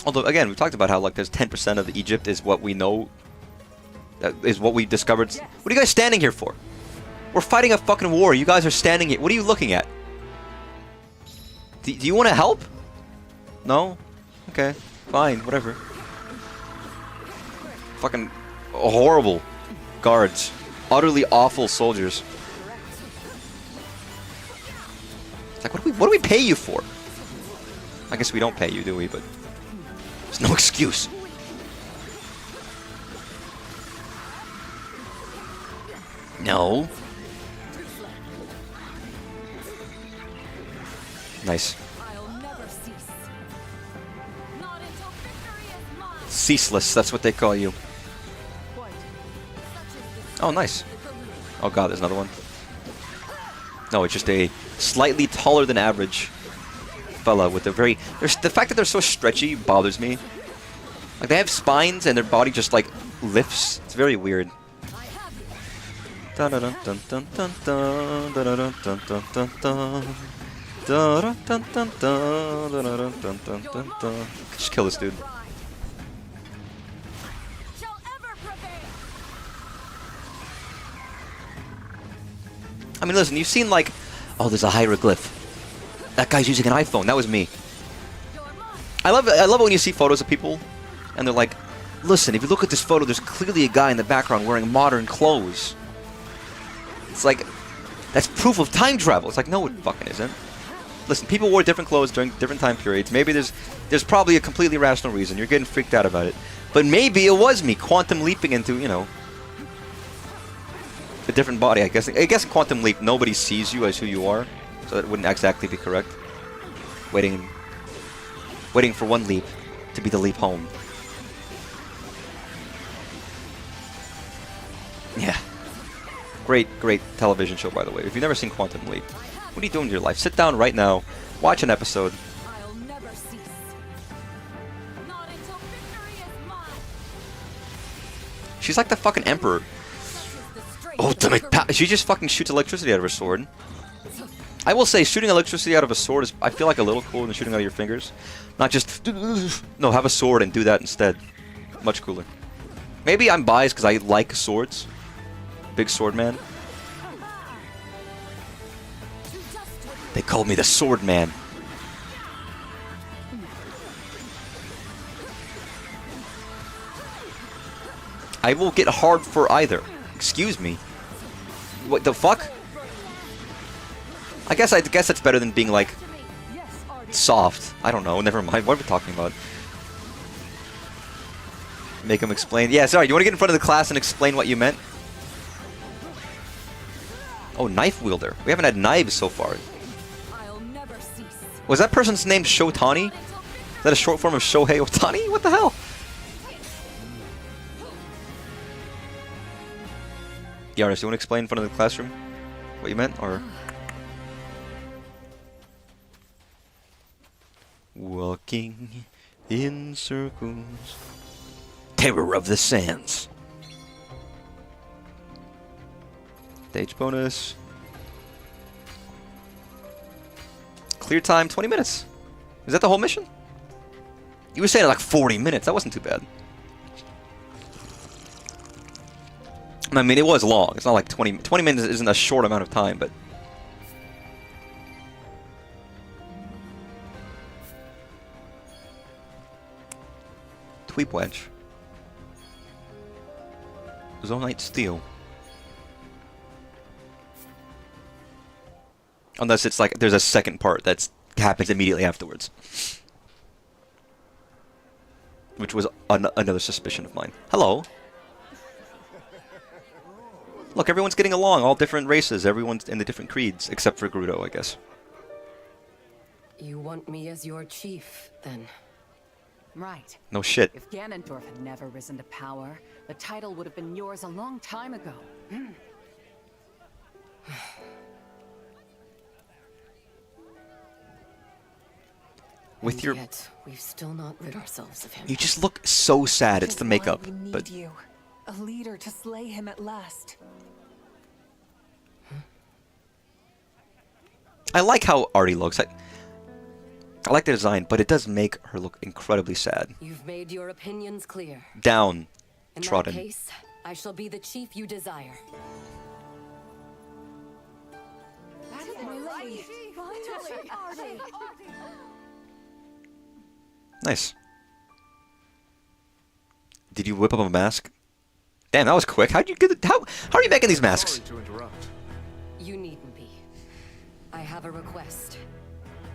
Although, again, we talked about how, like, there's 10% of Egypt is what we know, is what we discovered. What are you guys standing here for? We're fighting a fucking war. You guys are standing here. What are you looking at? Do you want to help? No? Okay. Fine. Whatever. Fucking horrible guards. Utterly awful soldiers. It's like, what do we pay you for? I guess we don't pay you, do we? But there's no excuse. No. Nice. Ceaseless, that's what they call you. Oh, nice. Oh god, there's another one. No, it's just a slightly taller than average fella with a very... the fact that they're so stretchy bothers me. Like, they have spines and their body just, like, lifts. It's very weird. Just kill this dude. I mean, listen, you've seen, like... Oh, there's a hieroglyph. That guy's using an iPhone. That was me. I love it when you see photos of people, and they're like, listen, if you look at this photo, there's clearly a guy in the background wearing modern clothes. It's like, that's proof of time travel. It's like, no, it fucking isn't. Listen, people wore different clothes during different time periods. Maybe there's probably a completely rational reason. You're getting freaked out about it. But maybe it was me quantum leaping into, you know, a different body. I guess in Quantum Leap, nobody sees you as who you are, so that wouldn't exactly be correct. Waiting for one leap to be the leap home. Yeah. Great television show, by the way. If you've never seen Quantum Leap, what are you doing with your life? Sit down right now, watch an episode. I'll never cease. Not until victory is mine. She's like the fucking Emperor. Ultimate power. She just fucking shoots electricity out of her sword. I will say, shooting electricity out of a sword is, I feel like, a little cooler than shooting out of your fingers. Not just, no, have a sword and do that instead. Much cooler. Maybe I'm biased because I like swords. Big sword man. They called me the sword man. I will get hard for either. Excuse me. What the fuck? I guess that's better than being like soft. I don't know. Never mind. What are we talking about? Make him explain. Yeah, sorry. You want to get in front of the class and explain what you meant? Oh, knife wielder. We haven't had knives so far. Was that person's name Shotani? Is that a short form of Shohei Ohtani? What the hell? Yarnis, you want to explain in front of the classroom what you meant, or? Walking in circles. Terror of the Sands. Stage bonus. Clear time 20 minutes. Is that the whole mission? You were saying like 40 minutes. That wasn't too bad. I mean, it was long. It's not like 20 minutes isn't a short amount of time, but... Tweep Wedge. Zonite Steel. Unless it's like there's a second part that happens immediately afterwards. Which was another suspicion of mine. Hello. Look, everyone's getting along. All different races. Everyone's in the different creeds. Except for Gerudo, I guess. You want me as your chief, then? Right. No shit. If Ganondorf had never risen to power, the title would have been yours a long time ago. With your... Yet, we've still not rid ourselves of him. You just look so sad. It's the makeup. We need But you. A leader to slay him at last. I like how Artie looks. I like the design, but it does make her look incredibly sad. You've made your opinions clear. Down. In Trodden. that case, I shall be the chief you desire. Nice. Did you whip up a mask? Damn, that was quick. How'd you get it? How are you making these masks? Sorry to interrupt. You needn't be. I have a request.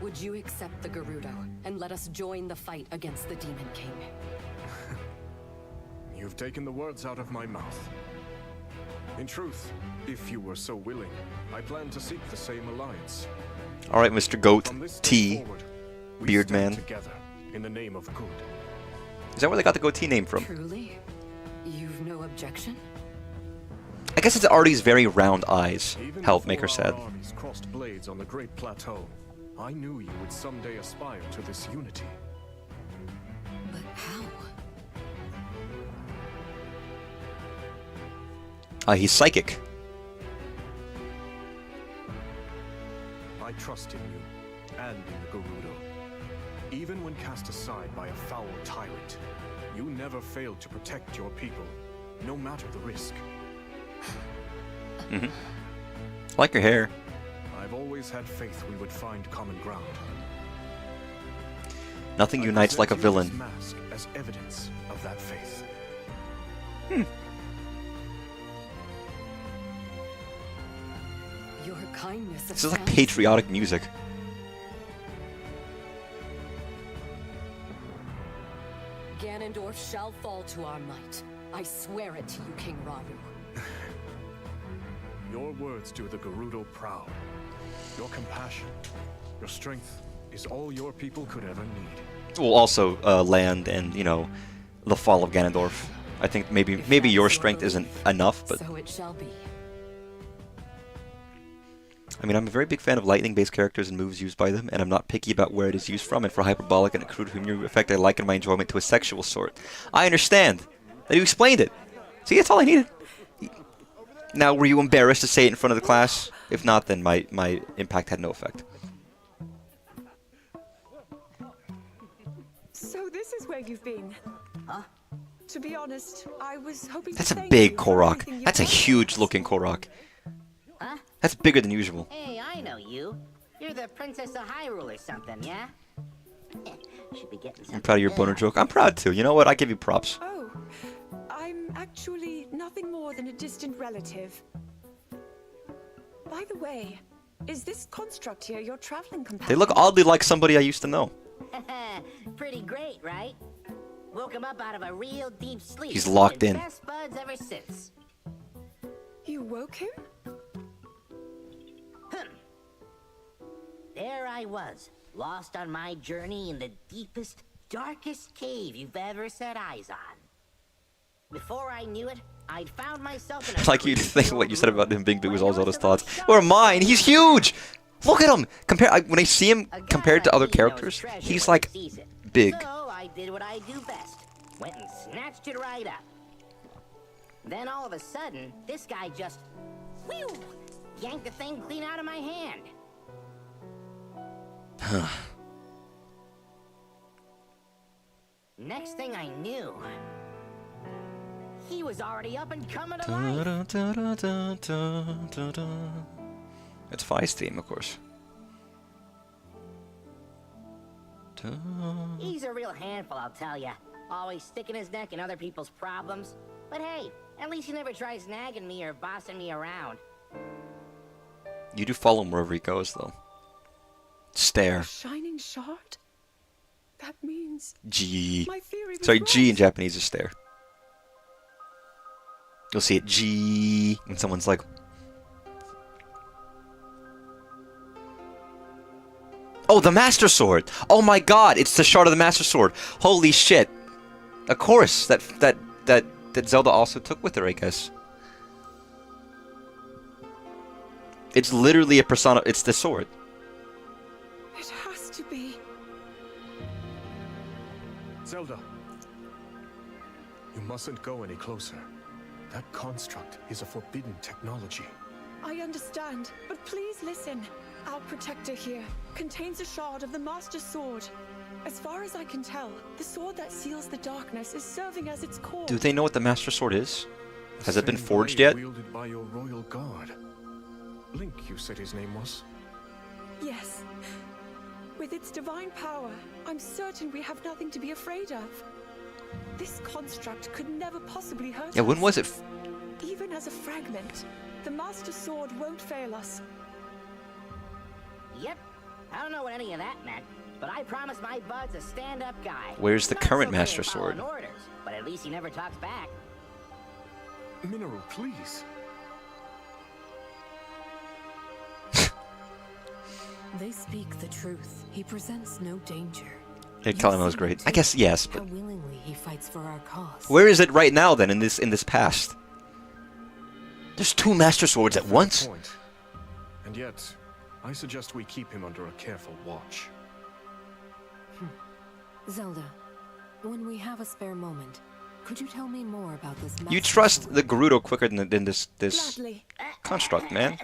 Would you accept the Gerudo and let us join the fight against the Demon King? You've taken the words out of my mouth. In truth, if you were so willing, I plan to seek the same alliance. All right, Mr. Goat From this day T, forward, we Beard stand Man. together in the name of good. Is that where they got the goatee name from? Truly? You've no objection? I guess it's Artie's very round eyes Even help make her before sad. our armies crossed blades on the Great Plateau, I knew you would someday aspire to this unity. But how? He's psychic. I trust in you, and in the Gerudo. Even when cast aside by a foul tyrant, you never failed to protect your people, no matter the risk. Mm-hmm. Like your hair. I've always had faith we would find common ground. Nothing unites like a villain. Mask as evidence of that faith. Your kindness This is like patriotic music. shall fall to our might. I swear it to you, King Raru. Your words do the Gerudo proud. Your compassion, your strength is all your people could ever need. Well, also land and, you know, the fall of Ganondorf. I think maybe your strength isn't enough, but So it shall be. I mean, I'm a very big fan of lightning-based characters and moves used by them, and I'm not picky about where it is used from, and for hyperbolic and a crude humor effect, I liken my enjoyment to a sexual sort. I understand that you explained it. See, that's all I needed. Now, were you embarrassed to say it in front of the class? If not, then my impact had no effect. So this is where you've been. Huh? To be honest, I was hoping That's to a thank big you for Korok. everything you've That's a done. huge-looking Korok. Huh? That's bigger than usual. Hey, I know you. You're the Princess of Hyrule or something, yeah? Should be getting something. I'm proud of your boner joke. I'm proud too. You know what? I give you props. Oh, I'm actually nothing more than a distant relative. By the way, is this construct here your traveling companion? They look oddly like somebody I used to know. Pretty great, right? Woke him up out of a real deep sleep. He's locked Been in. Best buds ever since. You woke him? There I was, lost on my journey in the deepest, darkest cave you've ever set eyes on. Before I knew it, I'd found myself in a Like you think what you said about him being big was all Zelda's thoughts. Or mine. He's huge. Look at him. When I see him compared to other characters, he's like big. So I did what I do best. Went and snatched it right up. Then all of a sudden, this guy just whew, yanked the thing clean out of my hand. Next thing I knew, he was already up and coming to life. It's Fi's theme, of course. He's a real handful, I'll tell ya. Always sticking his neck in other people's problems. But hey, at least he never tries nagging me or bossing me around. You do follow him wherever he goes, though. Stare. A shining shard? That means G. my theory was Sorry, right. G in Japanese is stare. You'll see it G when someone's like. Oh, the Master Sword! Oh my God, it's the shard of the Master Sword. Holy shit! Of course, that Zelda also took with her, I guess. It's literally a persona. It's the sword. It has to be. Zelda, you mustn't go any closer. That construct is a forbidden technology. I understand, but please listen. Our protector here contains a shard of the Master Sword. As far as I can tell, the sword that seals the darkness is serving as its core. Do they know what the Master Sword is? Has it been Same forged blade yet? Wielded by your royal guard. Link, you said his name was? Yes. With its divine power, I'm certain we have nothing to be afraid of. This construct could never possibly hurt us. Yeah, when was it? Even as a fragment, the Master Sword won't fail us. Yep. I don't know what any of that meant, but I promised my buds a stand-up guy. Where's the Not current so great Master at following Sword? orders, but at least he never talks back. Mineral, please. They speak the truth. He presents no danger. Yeah, Kalima was great. I guess yes, How but willingly he fights for our cause. where is it right now then in this past? There's two Master Swords at once? Point. And yet, I suggest we keep him under a careful watch. Zelda, when we have a spare moment, could you tell me more about this You Master trust Sword? the Gerudo quicker than this Gladly. construct, man.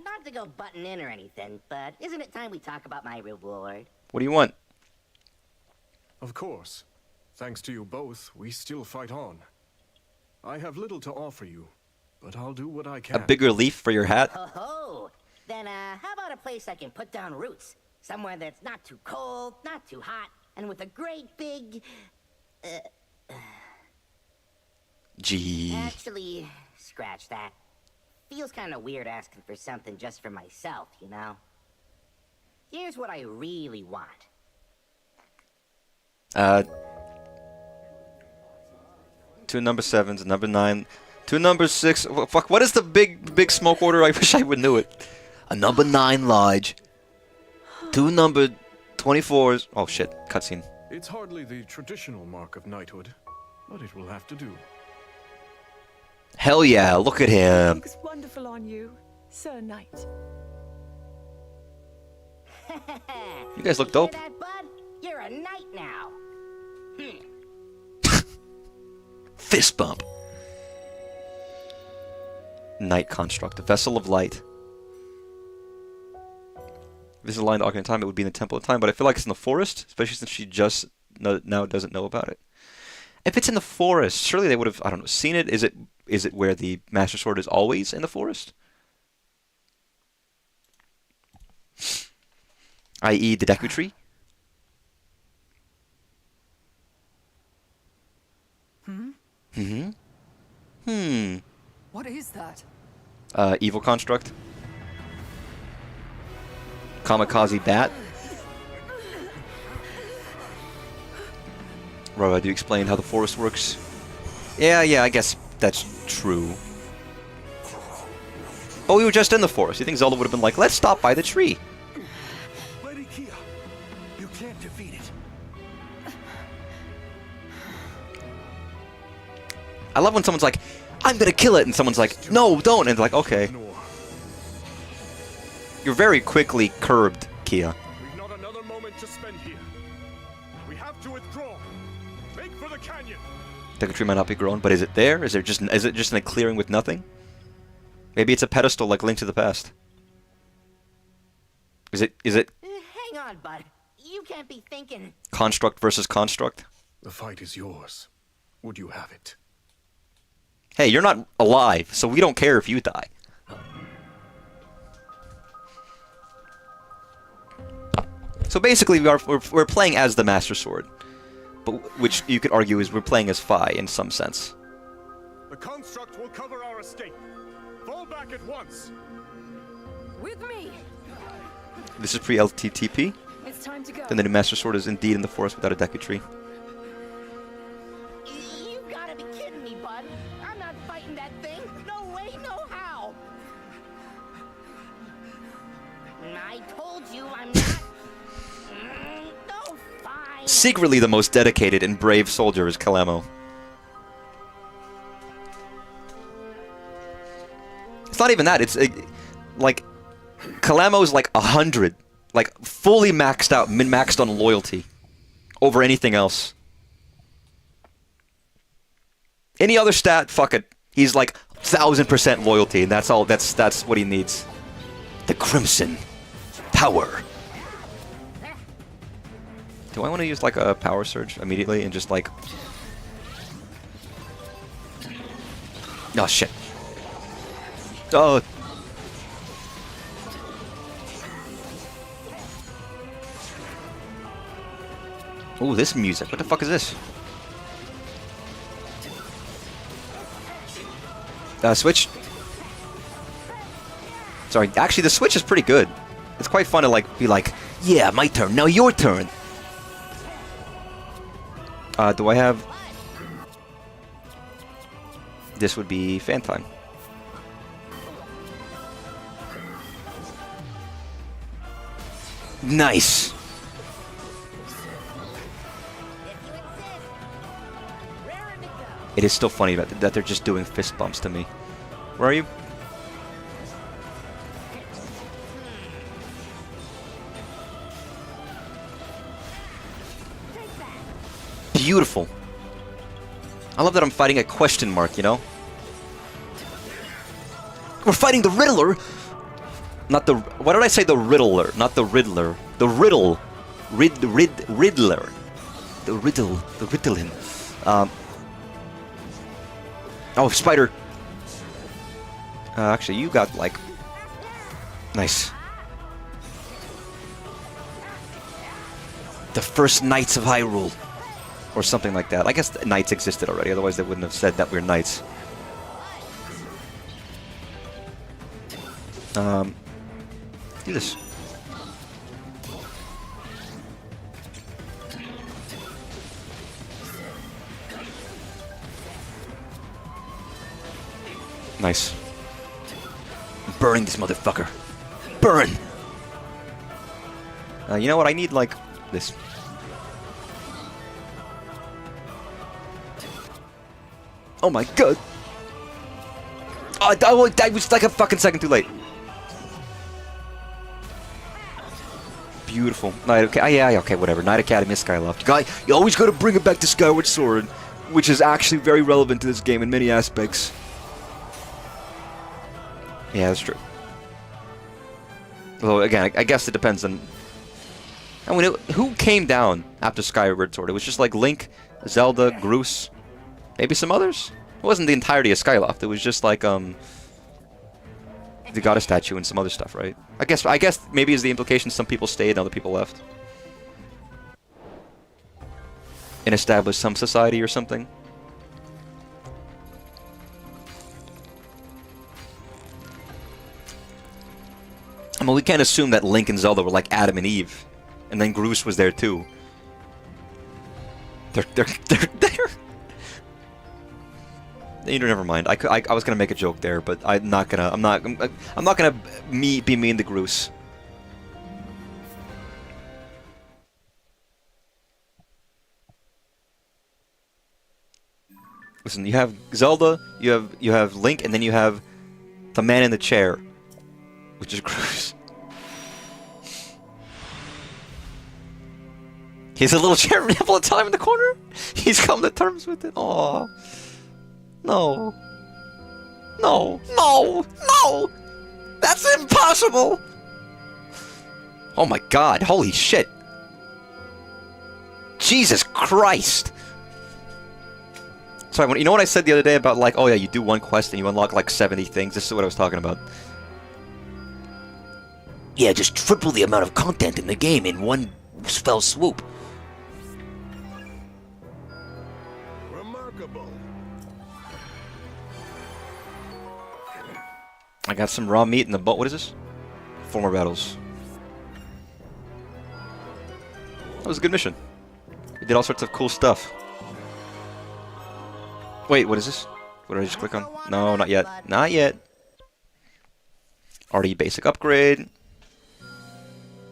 Not to go butting in or anything, but isn't it time we talk about my reward? What do you want? Of course. Thanks to you both, we still fight on. I have little to offer you, but I'll do what I can. A bigger leaf for your hat? Ho ho! Then, how about a place I can put down roots? Somewhere that's not too cold, not too hot, and with a great big... Gee. Actually, scratch that. Feels kind of weird asking for something just for myself, you know? Here's what I really want. Two number 7s, number 9, two number 6. Fuck, what is the big smoke order? I wish I would knew it. A number 9 large. Two number 24s. Oh shit, cutscene. It's hardly the traditional mark of knighthood, but it will have to do. Hell yeah, look at him. Looks wonderful on you, Sir Knight. You guys look dope. Hear that, bud? You're a knight now. Fist bump. Knight construct, the vessel of light. If this is aligned to Ocarina of Time, it would be in the Temple of Time, but I feel like it's in the forest, especially since she just now doesn't know about it. If it's in the forest, surely they would have, I don't know, seen it. Is it where the Master Sword is always in the forest? I.e. the Deku Tree? What is that? Evil construct. Kamikaze bat. Rara, do you explain how the forest works? Yeah, I guess that's true. Oh, we were just in the forest. You think Zelda would have been like, let's stop by the tree? Lady Kia, you can't defeat it. I love when someone's like, I'm gonna kill it, and someone's like, no, don't, and it's like, okay. You're very quickly curbed, Kia. We've not another moment to spend here. We have to withdraw. Make for the canyon. The tree might not be grown, but is it there? Is it just in a clearing with nothing? Maybe it's a pedestal like Link to the Past. Is it Hang on, bud. You can't be thinking. construct versus construct? The fight is yours. Would you have it? Hey, you're not alive, so we don't care if you die. So basically, we're playing as the Master Sword, but which you could argue is we're playing as Fi in some sense. The construct will cover our escape. Fall back at once. With me. This is pre-LTTP. It's time to go. Then the new Master Sword is indeed in the forest without a Deku Tree. You gotta be kidding me, bud. I'm not fighting that thing. No way, no how. I told you I'm not. No, fine. Secretly, the most dedicated and brave soldier is Kalamo. It's not even that. It's like Kalamo's like 100, like fully maxed out, min-maxed on loyalty over anything else. Any other stat, fuck it. He's like 1000% loyalty, and that's all. That's what he needs. The Crimson Power. Do I want to use like a power surge immediately and just like? Oh shit. Oh. Oh, this music. What the fuck is this? Switch. Sorry, actually the Switch is pretty good. It's quite fun to like be like, yeah, my turn, now your turn. Do I have... This would be fan time. Nice. It is still funny that they're just doing fist bumps to me. Where are you? Beautiful. I love that I'm fighting a question mark, you know? We're fighting the Riddler! Not the... Why did I say the Riddler? Not the Riddler. The Riddle. Riddler. The Riddle. The Riddlin. Oh, Spider. Actually, you got, like... Nice. The first Knights of Hyrule. Or something like that. I guess knights existed already, otherwise they wouldn't have said that we're knights. Do this. Nice. Burning this motherfucker. Burn! You know what? I need, like, this. Oh my god! Oh, I was like a fucking second too late. Beautiful. Knight, okay, yeah, okay, whatever. Knight Academy is Skyloft. You always gotta bring it back to Skyward Sword, which is actually very relevant to this game in many aspects. Yeah, that's true. Although, again, I guess it depends on... I mean, who came down after Skyward Sword? It was just like Link, Zelda, Groose, maybe some others? It wasn't the entirety of Skyloft. It was just like, the goddess statue and some other stuff, right? I guess maybe is the implication some people stayed and other people left. And established some society or something. I mean, we can't assume that Link and Zelda were like Adam and Eve. And then Groose was there too. They're there. Never mind. I was gonna make a joke there, but I'm not gonna be mean to Groose. Listen, you have Zelda, you have Link, and then you have the man in the chair, which is Groose. He's a little chair nipple of time in the corner. He's come to terms with it. Aww. No. No. No. No. That's impossible. Oh my god. Holy shit. Jesus Christ. Sorry, you know what I said the other day about, like, oh yeah, you do one quest and you unlock like 70 things? This is what I was talking about. Yeah, just triple the amount of content in the game in one fell swoop. I got some raw meat in the boat. What is this? 4 more battles. That was a good mission. We did all sorts of cool stuff. Wait, what is this? What did I just click on? No, not yet. Not yet. RD basic upgrade.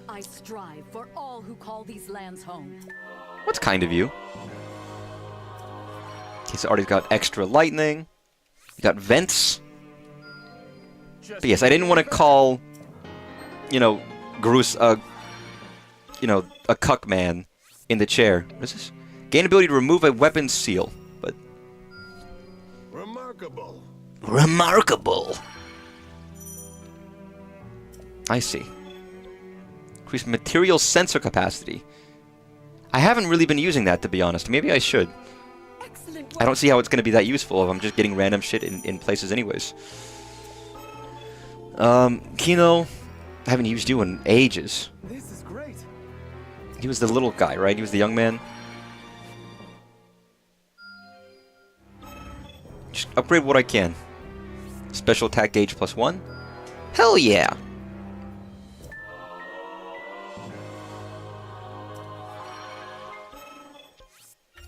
I strive for all who call these lands home. What's kind of you? He's already got extra lightning. You got vents. But yes, I didn't want to call, you know, Groose, you know, a cuck man in the chair. What is this? Gain ability to remove a weapon seal, but... Remarkable. Remarkable. I see. Increase material sensor capacity. I haven't really been using that, to be honest. Maybe I should. I don't see how it's going to be that useful if I'm just getting random shit in places anyways. Kino, I haven't used you in ages. This is great. He was the little guy, right? He was the young man. Just upgrade what I can. Special attack gauge +1. Hell yeah!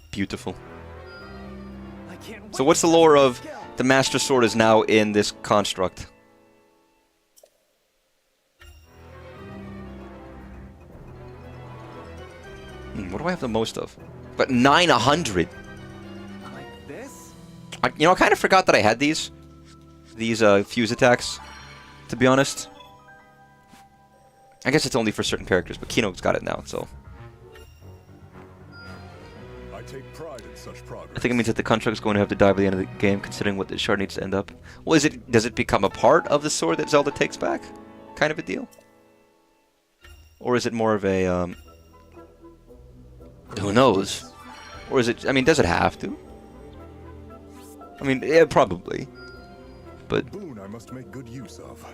Beautiful. So what's the lore of the Master Sword is now in this construct? What do I have the most of? But 900. Like this? You know, I kind of forgot that I had these fuse attacks, to be honest. I guess it's only for certain characters, but Kino's got it now, so. I take pride in such progress. I think it means that the contract is going to have to die by the end of the game, considering what the shard needs to end up. Well, does it become a part of the sword that Zelda takes back? Kind of a deal? Or is it more of a, who knows? Or is it, I mean, does it have to? I mean, yeah, probably. But boon I must make good use of.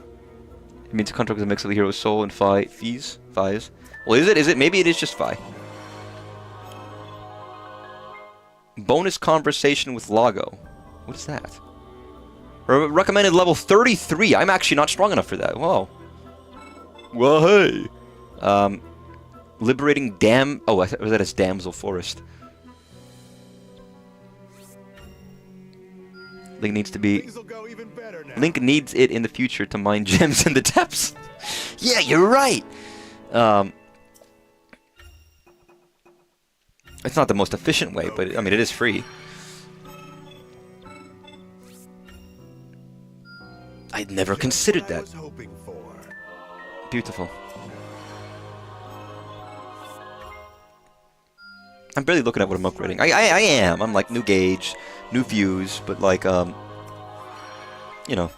It means the contract is a mix of the hero's soul and Fi's. Well, is it? Maybe it is just Fi. Bonus conversation with Lago. What is that? Recommended level 33. I'm actually not strong enough for that. Whoa. Well, hey. Liberating Oh, was that as Damsel Forest? Link needs to be... Things'll go even better now. Link needs it in the future to mine gems in the depths. Yeah, you're right! It's not the most efficient way, but I mean, it is free. I'd never considered that. Beautiful. I'm barely looking at what I'm upgrading. I am. I'm like new gauge, new views, but like, you know,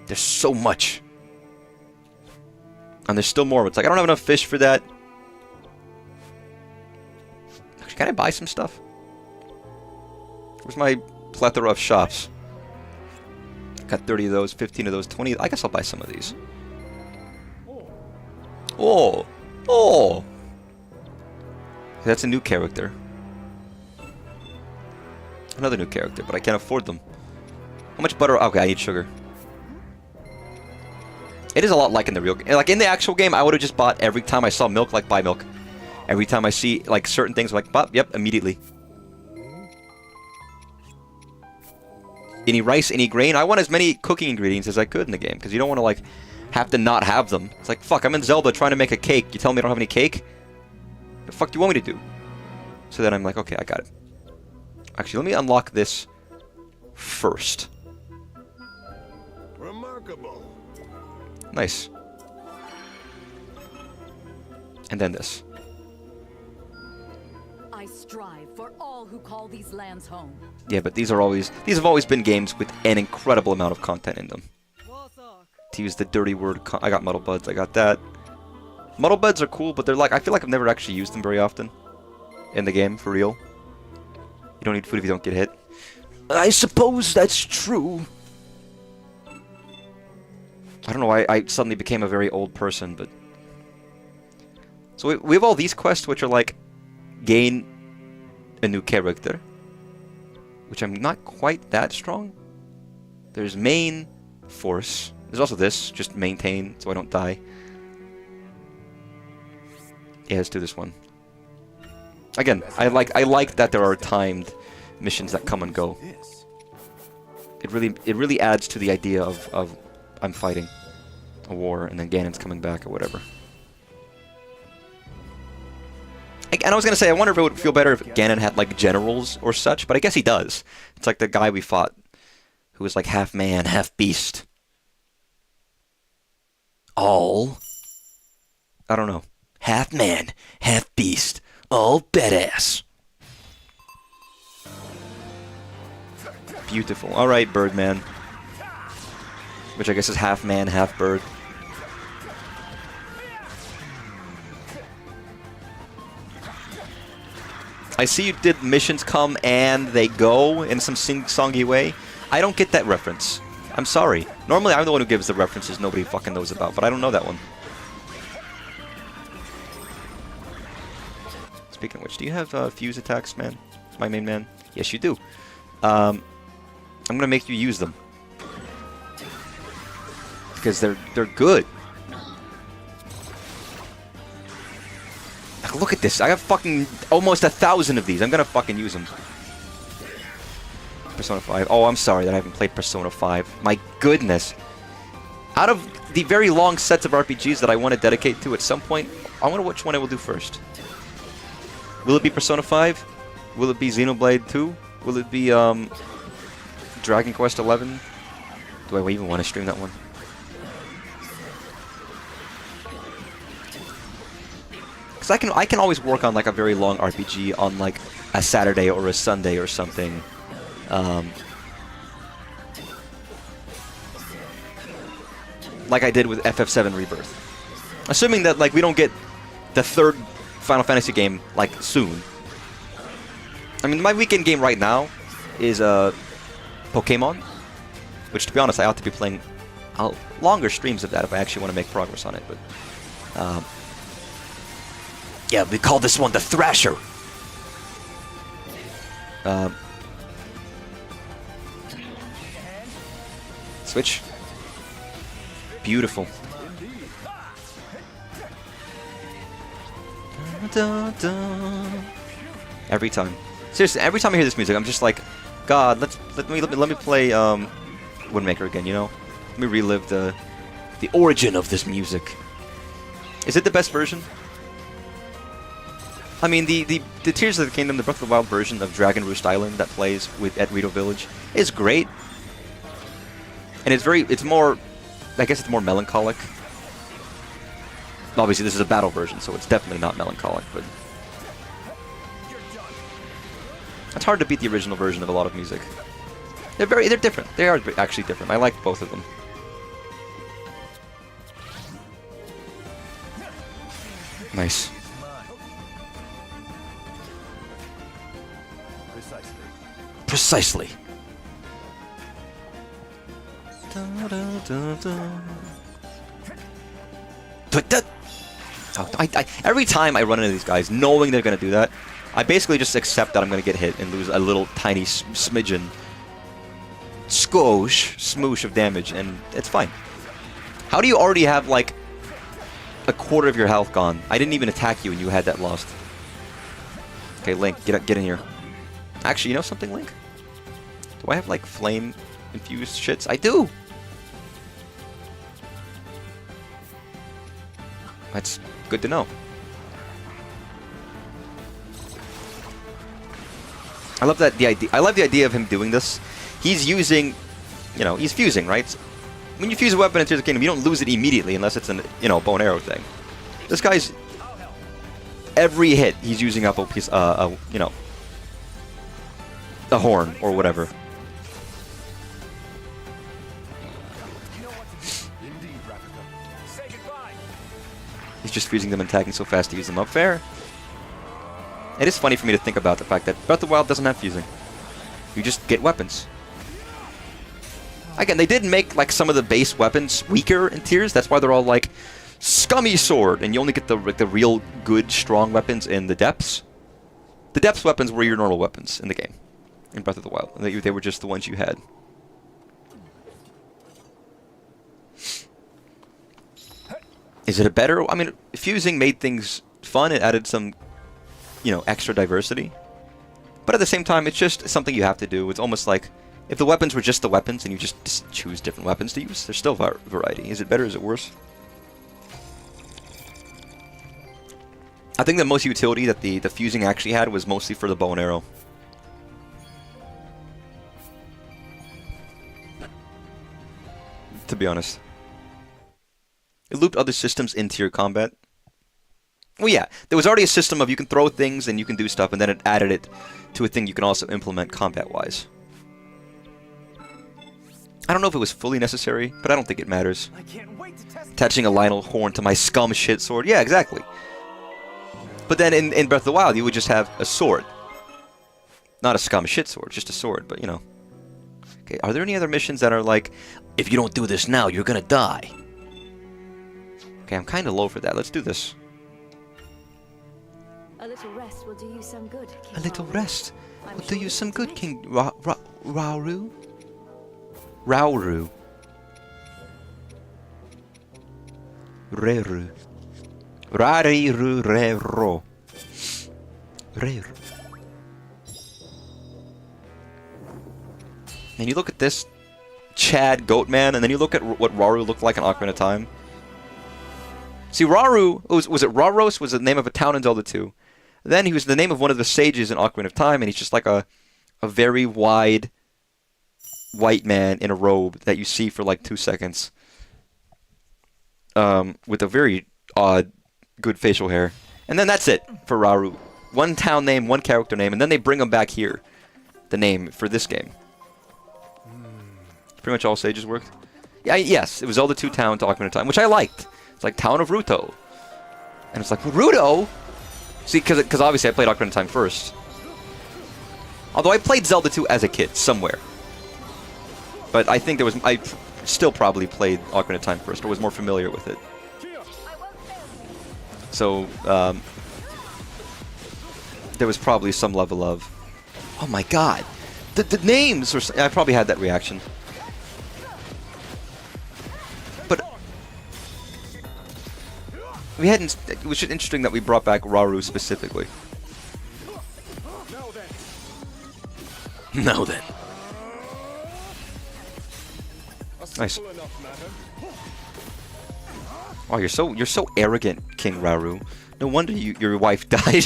there's so much. And there's still more. It's like, I don't have enough fish for that. Actually, can I buy some stuff? Where's my plethora of shops? Got 30 of those, 15 of those, 20. I guess I'll buy some of these. Oh! Oh! That's a new character. Another new character, but I can't afford them. How much butter? Okay, I need sugar. It is a lot like in the real game. Like in the actual game, I would have just bought every time I saw milk, like buy milk. Every time I see like certain things, like bop, yep, immediately. Any rice, any grain. I want as many cooking ingredients as I could in the game, because you don't want to like have to not have them. It's like, fuck, I'm in Zelda trying to make a cake. You tell me I don't have any cake? The fuck do you want me to do? So then I'm like, okay, I got it. Actually, let me unlock this first. Remarkable. Nice. And then this. I strive for all who call these lands home. Yeah, but these have always been games with an incredible amount of content in them. To use the dirty word, I got Muddle Buds, I got that. Muddle Buds are cool, but they're like, I feel like I've never actually used them very often in the game, for real. You don't need food if you don't get hit. I suppose that's true. I don't know why I suddenly became a very old person, but... So we have all these quests which are like, gain a new character, which I'm not quite that strong. There's main force. There's also this, just maintain so I don't die. Yeah, let's do this one. Again, I like that there are timed missions that come and go. It really adds to the idea of I'm fighting a war and then Ganon's coming back or whatever. And I was gonna say, I wonder if it would feel better if Ganon had like generals or such, but I guess he does. It's like the guy we fought, who was like half man, half beast. All, I don't know, half man, half beast, all badass. Beautiful. All right, Birdman, which I guess is half man, half bird. I see you did missions come and they go in some sing-songy way. I don't get that reference. I'm sorry. Normally I'm the one who gives the references nobody fucking knows about, but I don't know that one. Speaking of which, do you have fuse attacks, man? My main man? Yes, you do. I'm gonna make you use them. Because they're good. Look at this. I have fucking almost 1,000 of these. I'm gonna fucking use them. Persona 5. Oh, I'm sorry that I haven't played Persona 5. My goodness. Out of the very long sets of RPGs that I want to dedicate to at some point, I wonder which one I will do first. Will it be Persona 5? Will it be Xenoblade 2? Will it be Dragon Quest 11? Do I even want to stream that one? Because I can always work on like a very long RPG on like a Saturday or a Sunday or something. Like I did with FF7 Rebirth. Assuming that like we don't get the third Final Fantasy game like soon. I mean, my weekend game right now is Pokemon, which to be honest I ought to be playing longer streams of that if I actually want to make progress on it. But yeah, we call this one the Thrasher. Switch. Beautiful. Every time. Seriously, every time I hear this music, I'm just like, God, let me play Windmaker again. You know, let me relive the origin of this music. Is it the best version? I mean, the Tears of the Kingdom, the Breath of the Wild version of Dragon Roost Island that plays at Rito Village is great, and it's more, I guess it's more melancholic. Obviously, this is a battle version, so it's definitely not melancholic, but it's hard to beat the original version of a lot of music. They're different. They are actually different. I like both of them. Nice. Precisely. Every time I run into these guys, knowing they're going to do that, I basically just accept that I'm going to get hit and lose a little tiny smidgen, smoosh of damage, and it's fine. How do you already have, like, a quarter of your health gone? I didn't even attack you and you had that lost. Okay, Link, get in here. Actually, you know something, Link? Do I have, like, flame-infused shits? I do! That's good to know. I love the idea of him doing this. He's using, you know, he's fusing, right? When you fuse a weapon in Tears of the Kingdom, you don't lose it immediately unless it's an, you know, bow and arrow thing. This guy's every hit he's using up a piece, you know, a horn or whatever. He's just fusing them and attacking so fast to use them up. Fair. It is funny for me to think about the fact that Breath of the Wild doesn't have fusing. You just get weapons. Again, they did make like some of the base weapons weaker in Tears. That's why they're all like scummy sword, and you only get the real good strong weapons in the depths. The depths weapons were your normal weapons in the game, in Breath of the Wild. They were just the ones you had. Is it a better? I mean, fusing made things fun. It added some, you know, extra diversity. But at the same time, it's just something you have to do. It's almost like if the weapons were just the weapons and you just choose different weapons to use, there's still variety. Is it better? Is it worse? I think the most utility that the fusing actually had was mostly for the bow and arrow. To be honest. It looped other systems into your combat. Well, yeah, there was already a system of you can throw things and you can do stuff, and then it added it to a thing you can also implement combat-wise. I don't know if it was fully necessary, but I don't think it matters. I can't wait to test Attaching a Lionel horn to my scum shit sword. Yeah, exactly. But then in Breath of the Wild, you would just have a sword. Not a scum shit sword, just a sword, but you know. Okay, are there any other missions that are like, if you don't do this now, you're gonna die? Okay, I'm kind of low for that. Let's do this. A little rest will do you some good, King A little Rauru. rest I'm will sure do you some it's good, nice. King Rauru. Rauru. Reru. Rariru Rero. Reru. And you look at this Chad Goatman, and then you look at what Rauru looked like in Ocarina of Time. See, Rauru, was it Raros? Was the name of a town in Zelda 2. Then he was the name of one of the sages in Ocarina of Time, and he's just like a very wide white man in a robe that you see for like 2 seconds. With a very odd, good facial hair. And then that's it for Rauru. One town name, one character name, and then they bring him back here. The name for this game. Pretty much all sages worked. Yeah, yes, it was Zelda 2 town to Ocarina of Time, which I liked. It's like Town of Ruto. And it's like, Ruto? See, because obviously I played Ocarina of Time first. Although I played Zelda 2 as a kid, somewhere. But I think I still probably played Ocarina of Time first, or was more familiar with it. So, there was probably some level of, oh my god, the names were, I probably had that reaction. But we hadn't, it was just interesting that we brought back Rauru specifically. Now then. Nice. Oh, you're so arrogant, King Rauru. No wonder your wife died.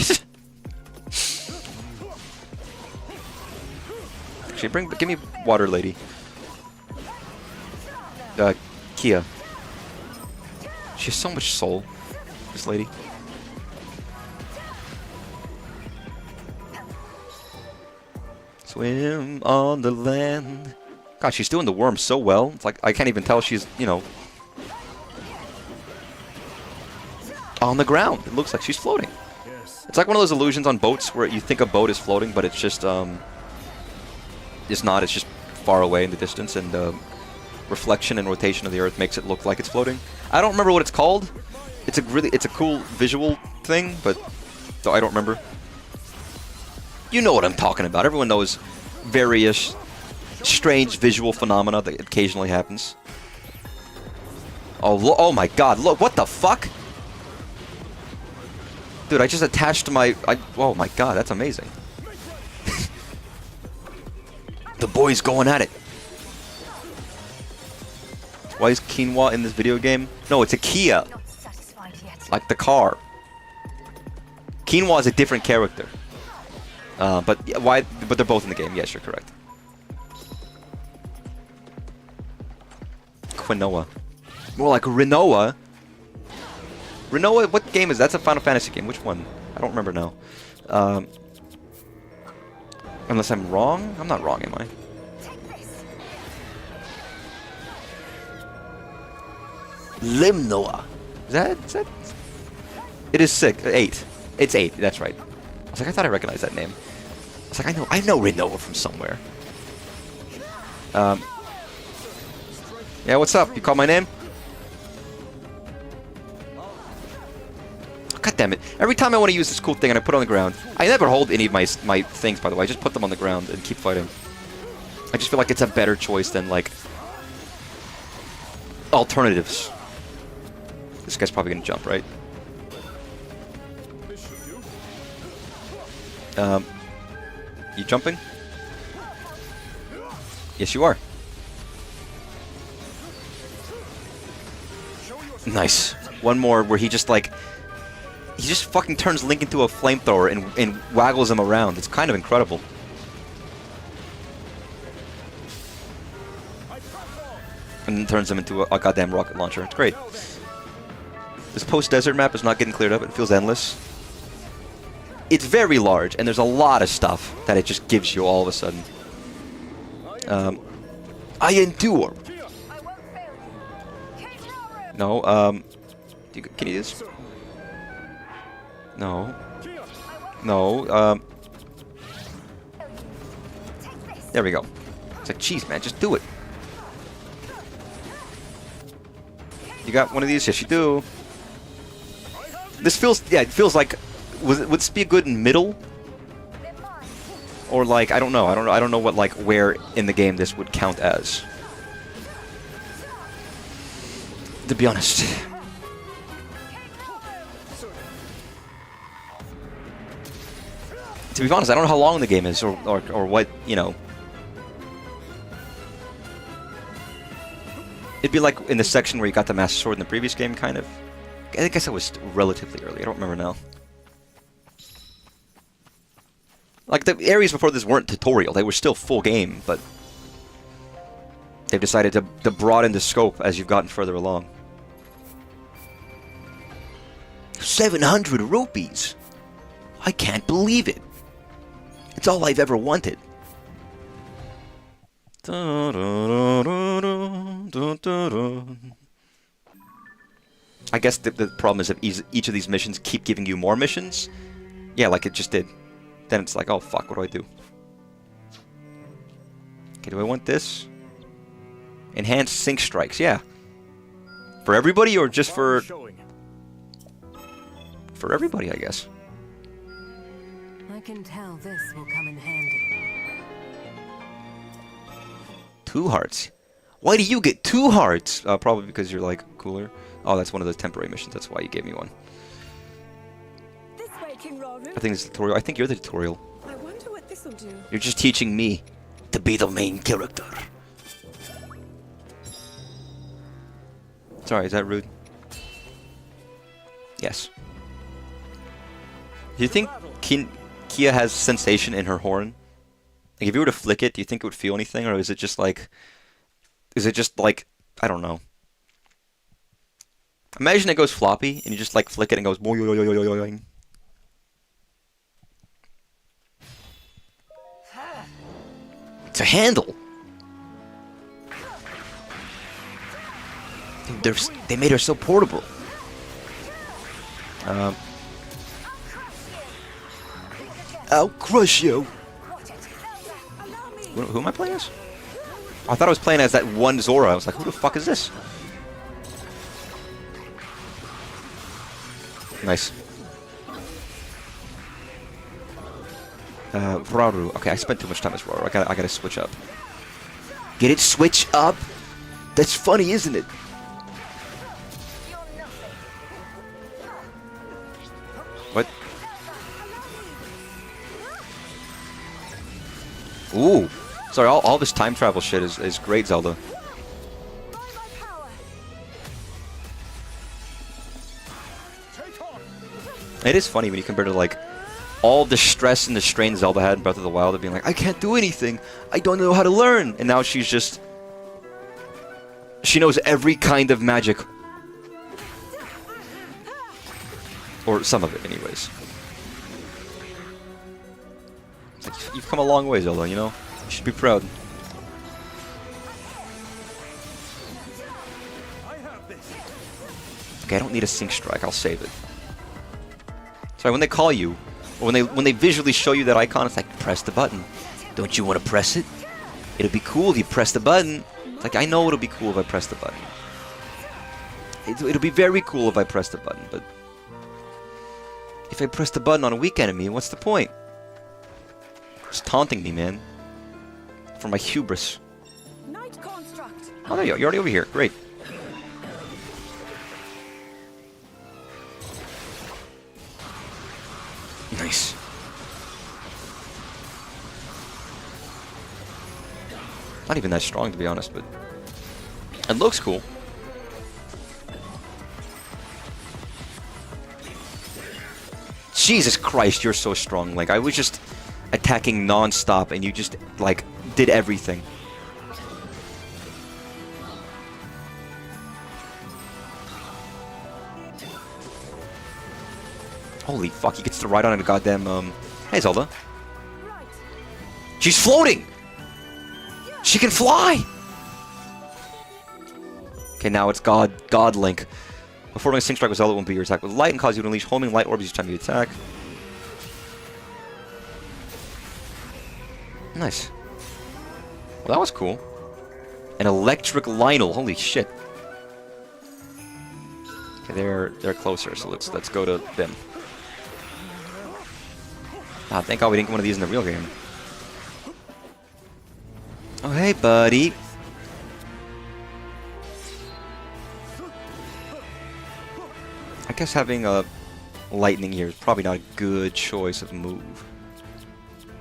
Actually, give me water, lady. Kia. She has so much soul, this lady. Swim on the land. God, she's doing the worm so well. It's like I can't even tell she's, you know, on the ground. It looks like she's floating. It's like one of those illusions on boats where you think a boat is floating, but it's just it's not. It's just far away in the distance, and the reflection and rotation of the Earth makes it look like it's floating. I don't remember what it's called. It's a cool visual thing, but though I don't remember. You know what I'm talking about. Everyone knows various strange visual phenomena that occasionally happens. Oh my God! Look, what the fuck? Dude, I just attached my... oh my God, that's amazing. The boy's going at it. Why is quinoa in this video game? No, it's a Kia. Like the car. Quinoa is a different character. But why? But they're both in the game. Yes, you're correct. Quinoa. More like Rinoa. Rinoa, what game is that? That's a Final Fantasy game. Which one? I don't remember now. Unless I'm wrong? I'm not wrong, am I? Limnoa. Is that? It is 8. It's 8. That's right. I was like, I thought I recognized that name. I was like, I know Rinoa from somewhere. Yeah, what's up? You call my name? God damn it. Every time I want to use this cool thing and I put it on the ground, I never hold any of my things, by the way. I just put them on the ground and keep fighting. I just feel like it's a better choice than, like, alternatives. This guy's probably going to jump, right? You jumping? Yes, you are. Nice. One more where he just, like... He just fucking turns Link into a flamethrower and waggles him around. It's kind of incredible. And then turns him into a goddamn rocket launcher. It's great. This post-desert map is not getting cleared up. It feels endless. It's very large, and there's a lot of stuff that it just gives you all of a sudden. I endure. No, can you do this? No. No, there we go. It's like, jeez, man, just do it. You got one of these? Yes, you do. This feels, yeah, it feels like, would this be a good middle? Or like, I don't know. I don't know what, like, where in the game this would count as. To be honest. To be honest, I don't know how long the game is, or what, you know. It'd be like in the section where you got the Master Sword in the previous game, kind of. I guess it was relatively early. I don't remember now. Like, the areas before this weren't tutorial. They were still full game, but they've decided to broaden the scope as you've gotten further along. 700 rupees! I can't believe it! It's all I've ever wanted. I guess the problem is that each of these missions keep giving you more missions. Yeah, like it just did. Then it's like, oh fuck, what do I do? Okay, do I want this? Enhanced sync strikes, yeah. For everybody or just for... For everybody, I guess. I can tell this will come in handy. 2 hearts. Why do you get 2 hearts? Probably because you're, like, cooler. Oh, that's one of those temporary missions. That's why you gave me one. This way, King Rauru. I think it's the tutorial. I think you're the tutorial. I wonder what this will do. You're just teaching me. to be the main character. Sorry, is that rude? Yes. Do you think Kia has sensation in her horn? Like, if you were to flick it, do you think it would feel anything, or is it just like... I don't know. Imagine it goes floppy, and you just, like, flick it and goes... boing. It's a handle! Dude, they made her so portable. I'll crush you. Who am I playing as? Oh, I thought I was playing as that one Zora. I was like, who the fuck is this? Nice. Rauru. Okay, I spent too much time as Rauru. I gotta switch up. Get it? Switch up? That's funny, isn't it? What? Ooh. Sorry, all this time travel shit is great, Zelda. It is funny when you compare to, like, all the stress and the strain Zelda had in Breath of the Wild of being like, I can't do anything. I don't know how to learn. And now she's just... She knows every kind of magic. Or some of it, anyways. It's like, you've come a long way, Zelda, you know? You should be proud. Okay, I don't need a sync strike. I'll save it. Sorry, when they call you, or when they visually show you that icon, it's like, press the button. Don't you want to press it? It'll be cool if you press the button. It's like, I know it'll be cool if I press the button. It'll be very cool if I press the button, but... If I press the button on a weak enemy, what's the point? It's taunting me, man. For my hubris. Oh, there you go. You're already over here. Great. Nice. Not even that strong, to be honest, but... It looks cool. Jesus Christ, you're so strong. Like, I was just attacking non-stop, and you just, like, did everything. Holy fuck, he gets to ride on a goddamn, Hey, Zelda. She's floating! She can fly! Okay, now it's God Link. Before doing Sync Strike with Zelda, won't be your attack with light and cause you to unleash homing light orbs each time you attack. Nice. Well, that was cool. An electric Lionel. Holy shit. Okay, they're closer, so let's go to them. Ah, thank God we didn't get one of these in the real game. Oh, hey, buddy. I guess having a lightning here is probably not a good choice of move.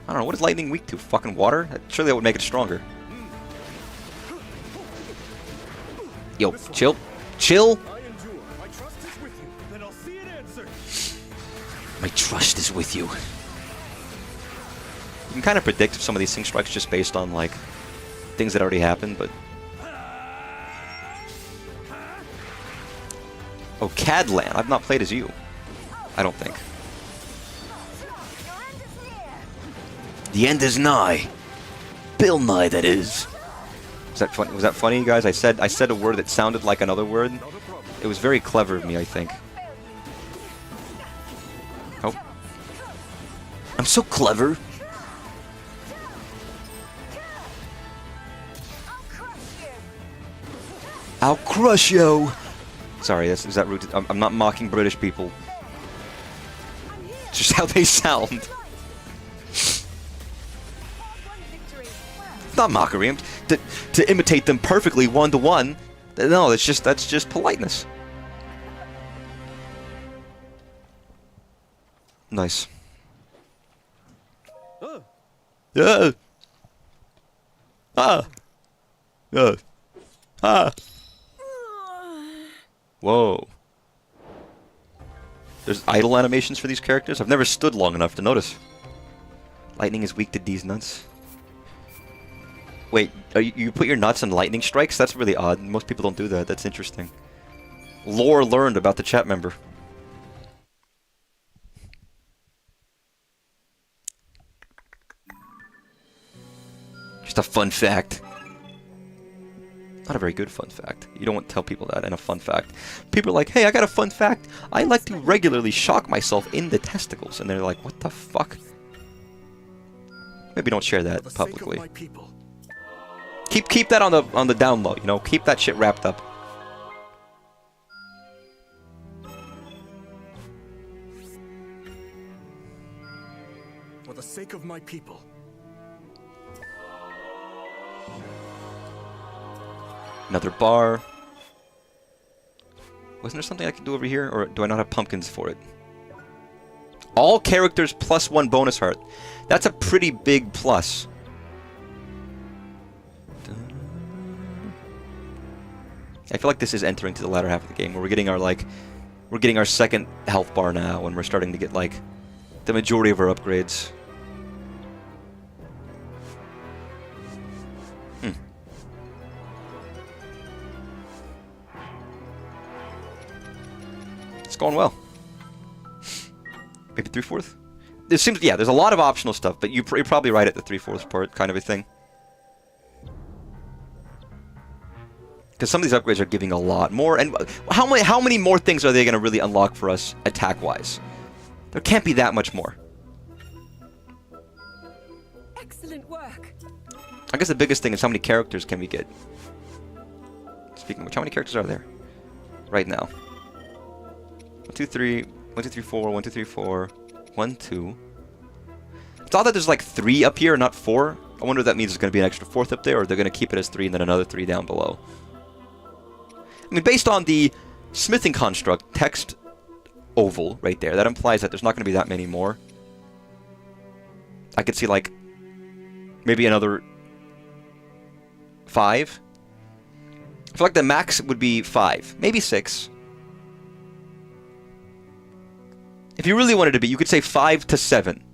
I don't know, what is lightning weak to? Fucking water? Surely that would make it stronger. Yo, chill. Chill! My trust is with you. You can kind of predict some of these Sync Strikes just based on, like, things that already happened, but... Oh, Cadlan. I've not played as you. I don't think. The end is nigh. Bill nigh, that is. Was that funny? Was that funny, you guys? I said a word that sounded like another word. It was very clever of me, I think. Oh. I'm so clever. I'll crush you. Sorry, is that rude? I'm not mocking British people. It's just how they sound. It's not mockery. To imitate them perfectly one-to-one. No, that's just politeness. Nice. Yeah. Ah. Ah. Whoa. There's idle animations for these characters? I've never stood long enough to notice. Lightning is weak to these nuts. Wait, you put your nuts on lightning strikes? That's really odd. Most people don't do that. That's interesting. Lore learned about the chat member. Just a fun fact. Not a very good fun fact. You don't want to tell people that in a fun fact. People are like, hey, I got a fun fact. I like to regularly shock myself in the testicles. And they're like, what the fuck? Maybe don't share that publicly. Keep that on the down low, you know? Keep that shit wrapped up. For the sake of my people. Another bar. Wasn't there something I could do over here? Or do I not have pumpkins for it? All characters plus 1 bonus heart. That's a pretty big plus. I feel like this is entering to the latter half of the game where we're getting our second health bar now, and we're starting to get like the majority of our upgrades. It's going well. Maybe 3/4? There seems, yeah, there's a lot of optional stuff, but you're probably right at the 3/4 part kind of a thing. Because some of these upgrades are giving a lot more, and how many more things are they going to really unlock for us attack-wise? There can't be that much more. Excellent work. I guess the biggest thing is how many characters can we get? Speaking of which, how many characters are there right now? 1, 2, 3, 1, 2, 3, 4, 1, 2, 3, 4, 1, 2. It's odd that there's like 3 up here, not 4. I wonder if that means there's going to be an extra 4th up there, or they're going to keep it as 3 and then another 3 down below. I mean, based on the smithing construct text oval right there, that implies that there's not going to be that many more. I could see like maybe another 5. I feel like the max would be 5, maybe 6. If you really wanted to be, you could say 5 to 7.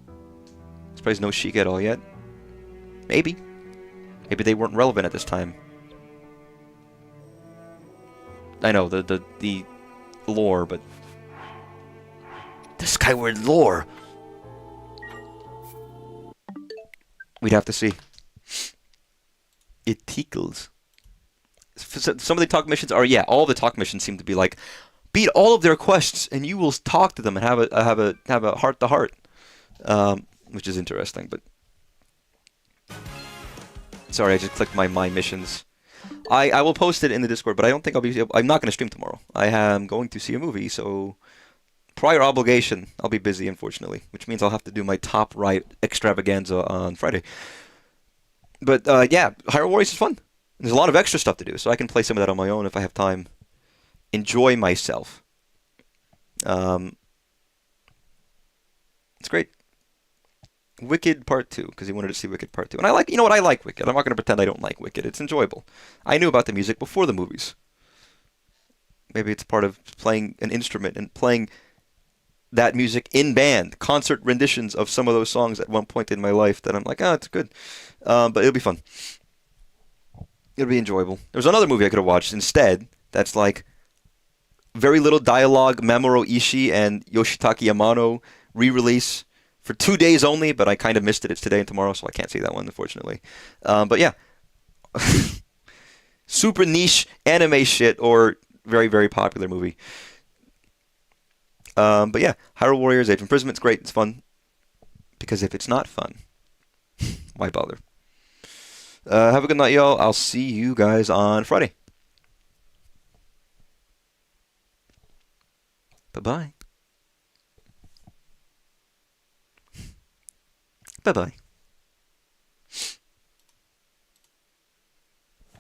Surprised no Sheik at all yet. Maybe. Maybe they weren't relevant at this time. I know, the lore, but... the Skyward lore! We'd have to see. It tickles. Some of the talk missions are, yeah, all of the talk missions seem to be like, beat all of their quests, and you will talk to them and have a heart-to-heart, which is interesting. But sorry, I just clicked my missions. I will post it in the Discord, but I don't think I'm not going to stream tomorrow. I am going to see a movie, so prior obligation, I'll be busy, unfortunately, which means I'll have to do my top right extravaganza on Friday. But yeah, Hyrule Warriors is fun. There's a lot of extra stuff to do, so I can play some of that on my own if I have time. Enjoy myself. It's great. Wicked Part 2, because he wanted to see Wicked Part 2. And I like, you know what, I like Wicked. I'm not going to pretend I don't like Wicked. It's enjoyable. I knew about the music before the movies. Maybe it's part of playing an instrument and playing that music in band. Concert renditions of some of those songs at one point in my life that I'm like, oh, it's good. But it'll be fun. It'll be enjoyable. There's another movie I could have watched instead that's like very little dialogue, Mamoru Ishii and Yoshitaka Yamano re-release for 2 days only, but I kind of missed it. It's today and tomorrow, so I can't see that one, unfortunately. But yeah. Super niche anime shit or very, very popular movie. But yeah, Hyrule Warriors, Age of Imprisonment, it's great, it's fun. Because if it's not fun, why bother? Have a good night, y'all. I'll see you guys on Friday. Bye-bye. Bye-bye.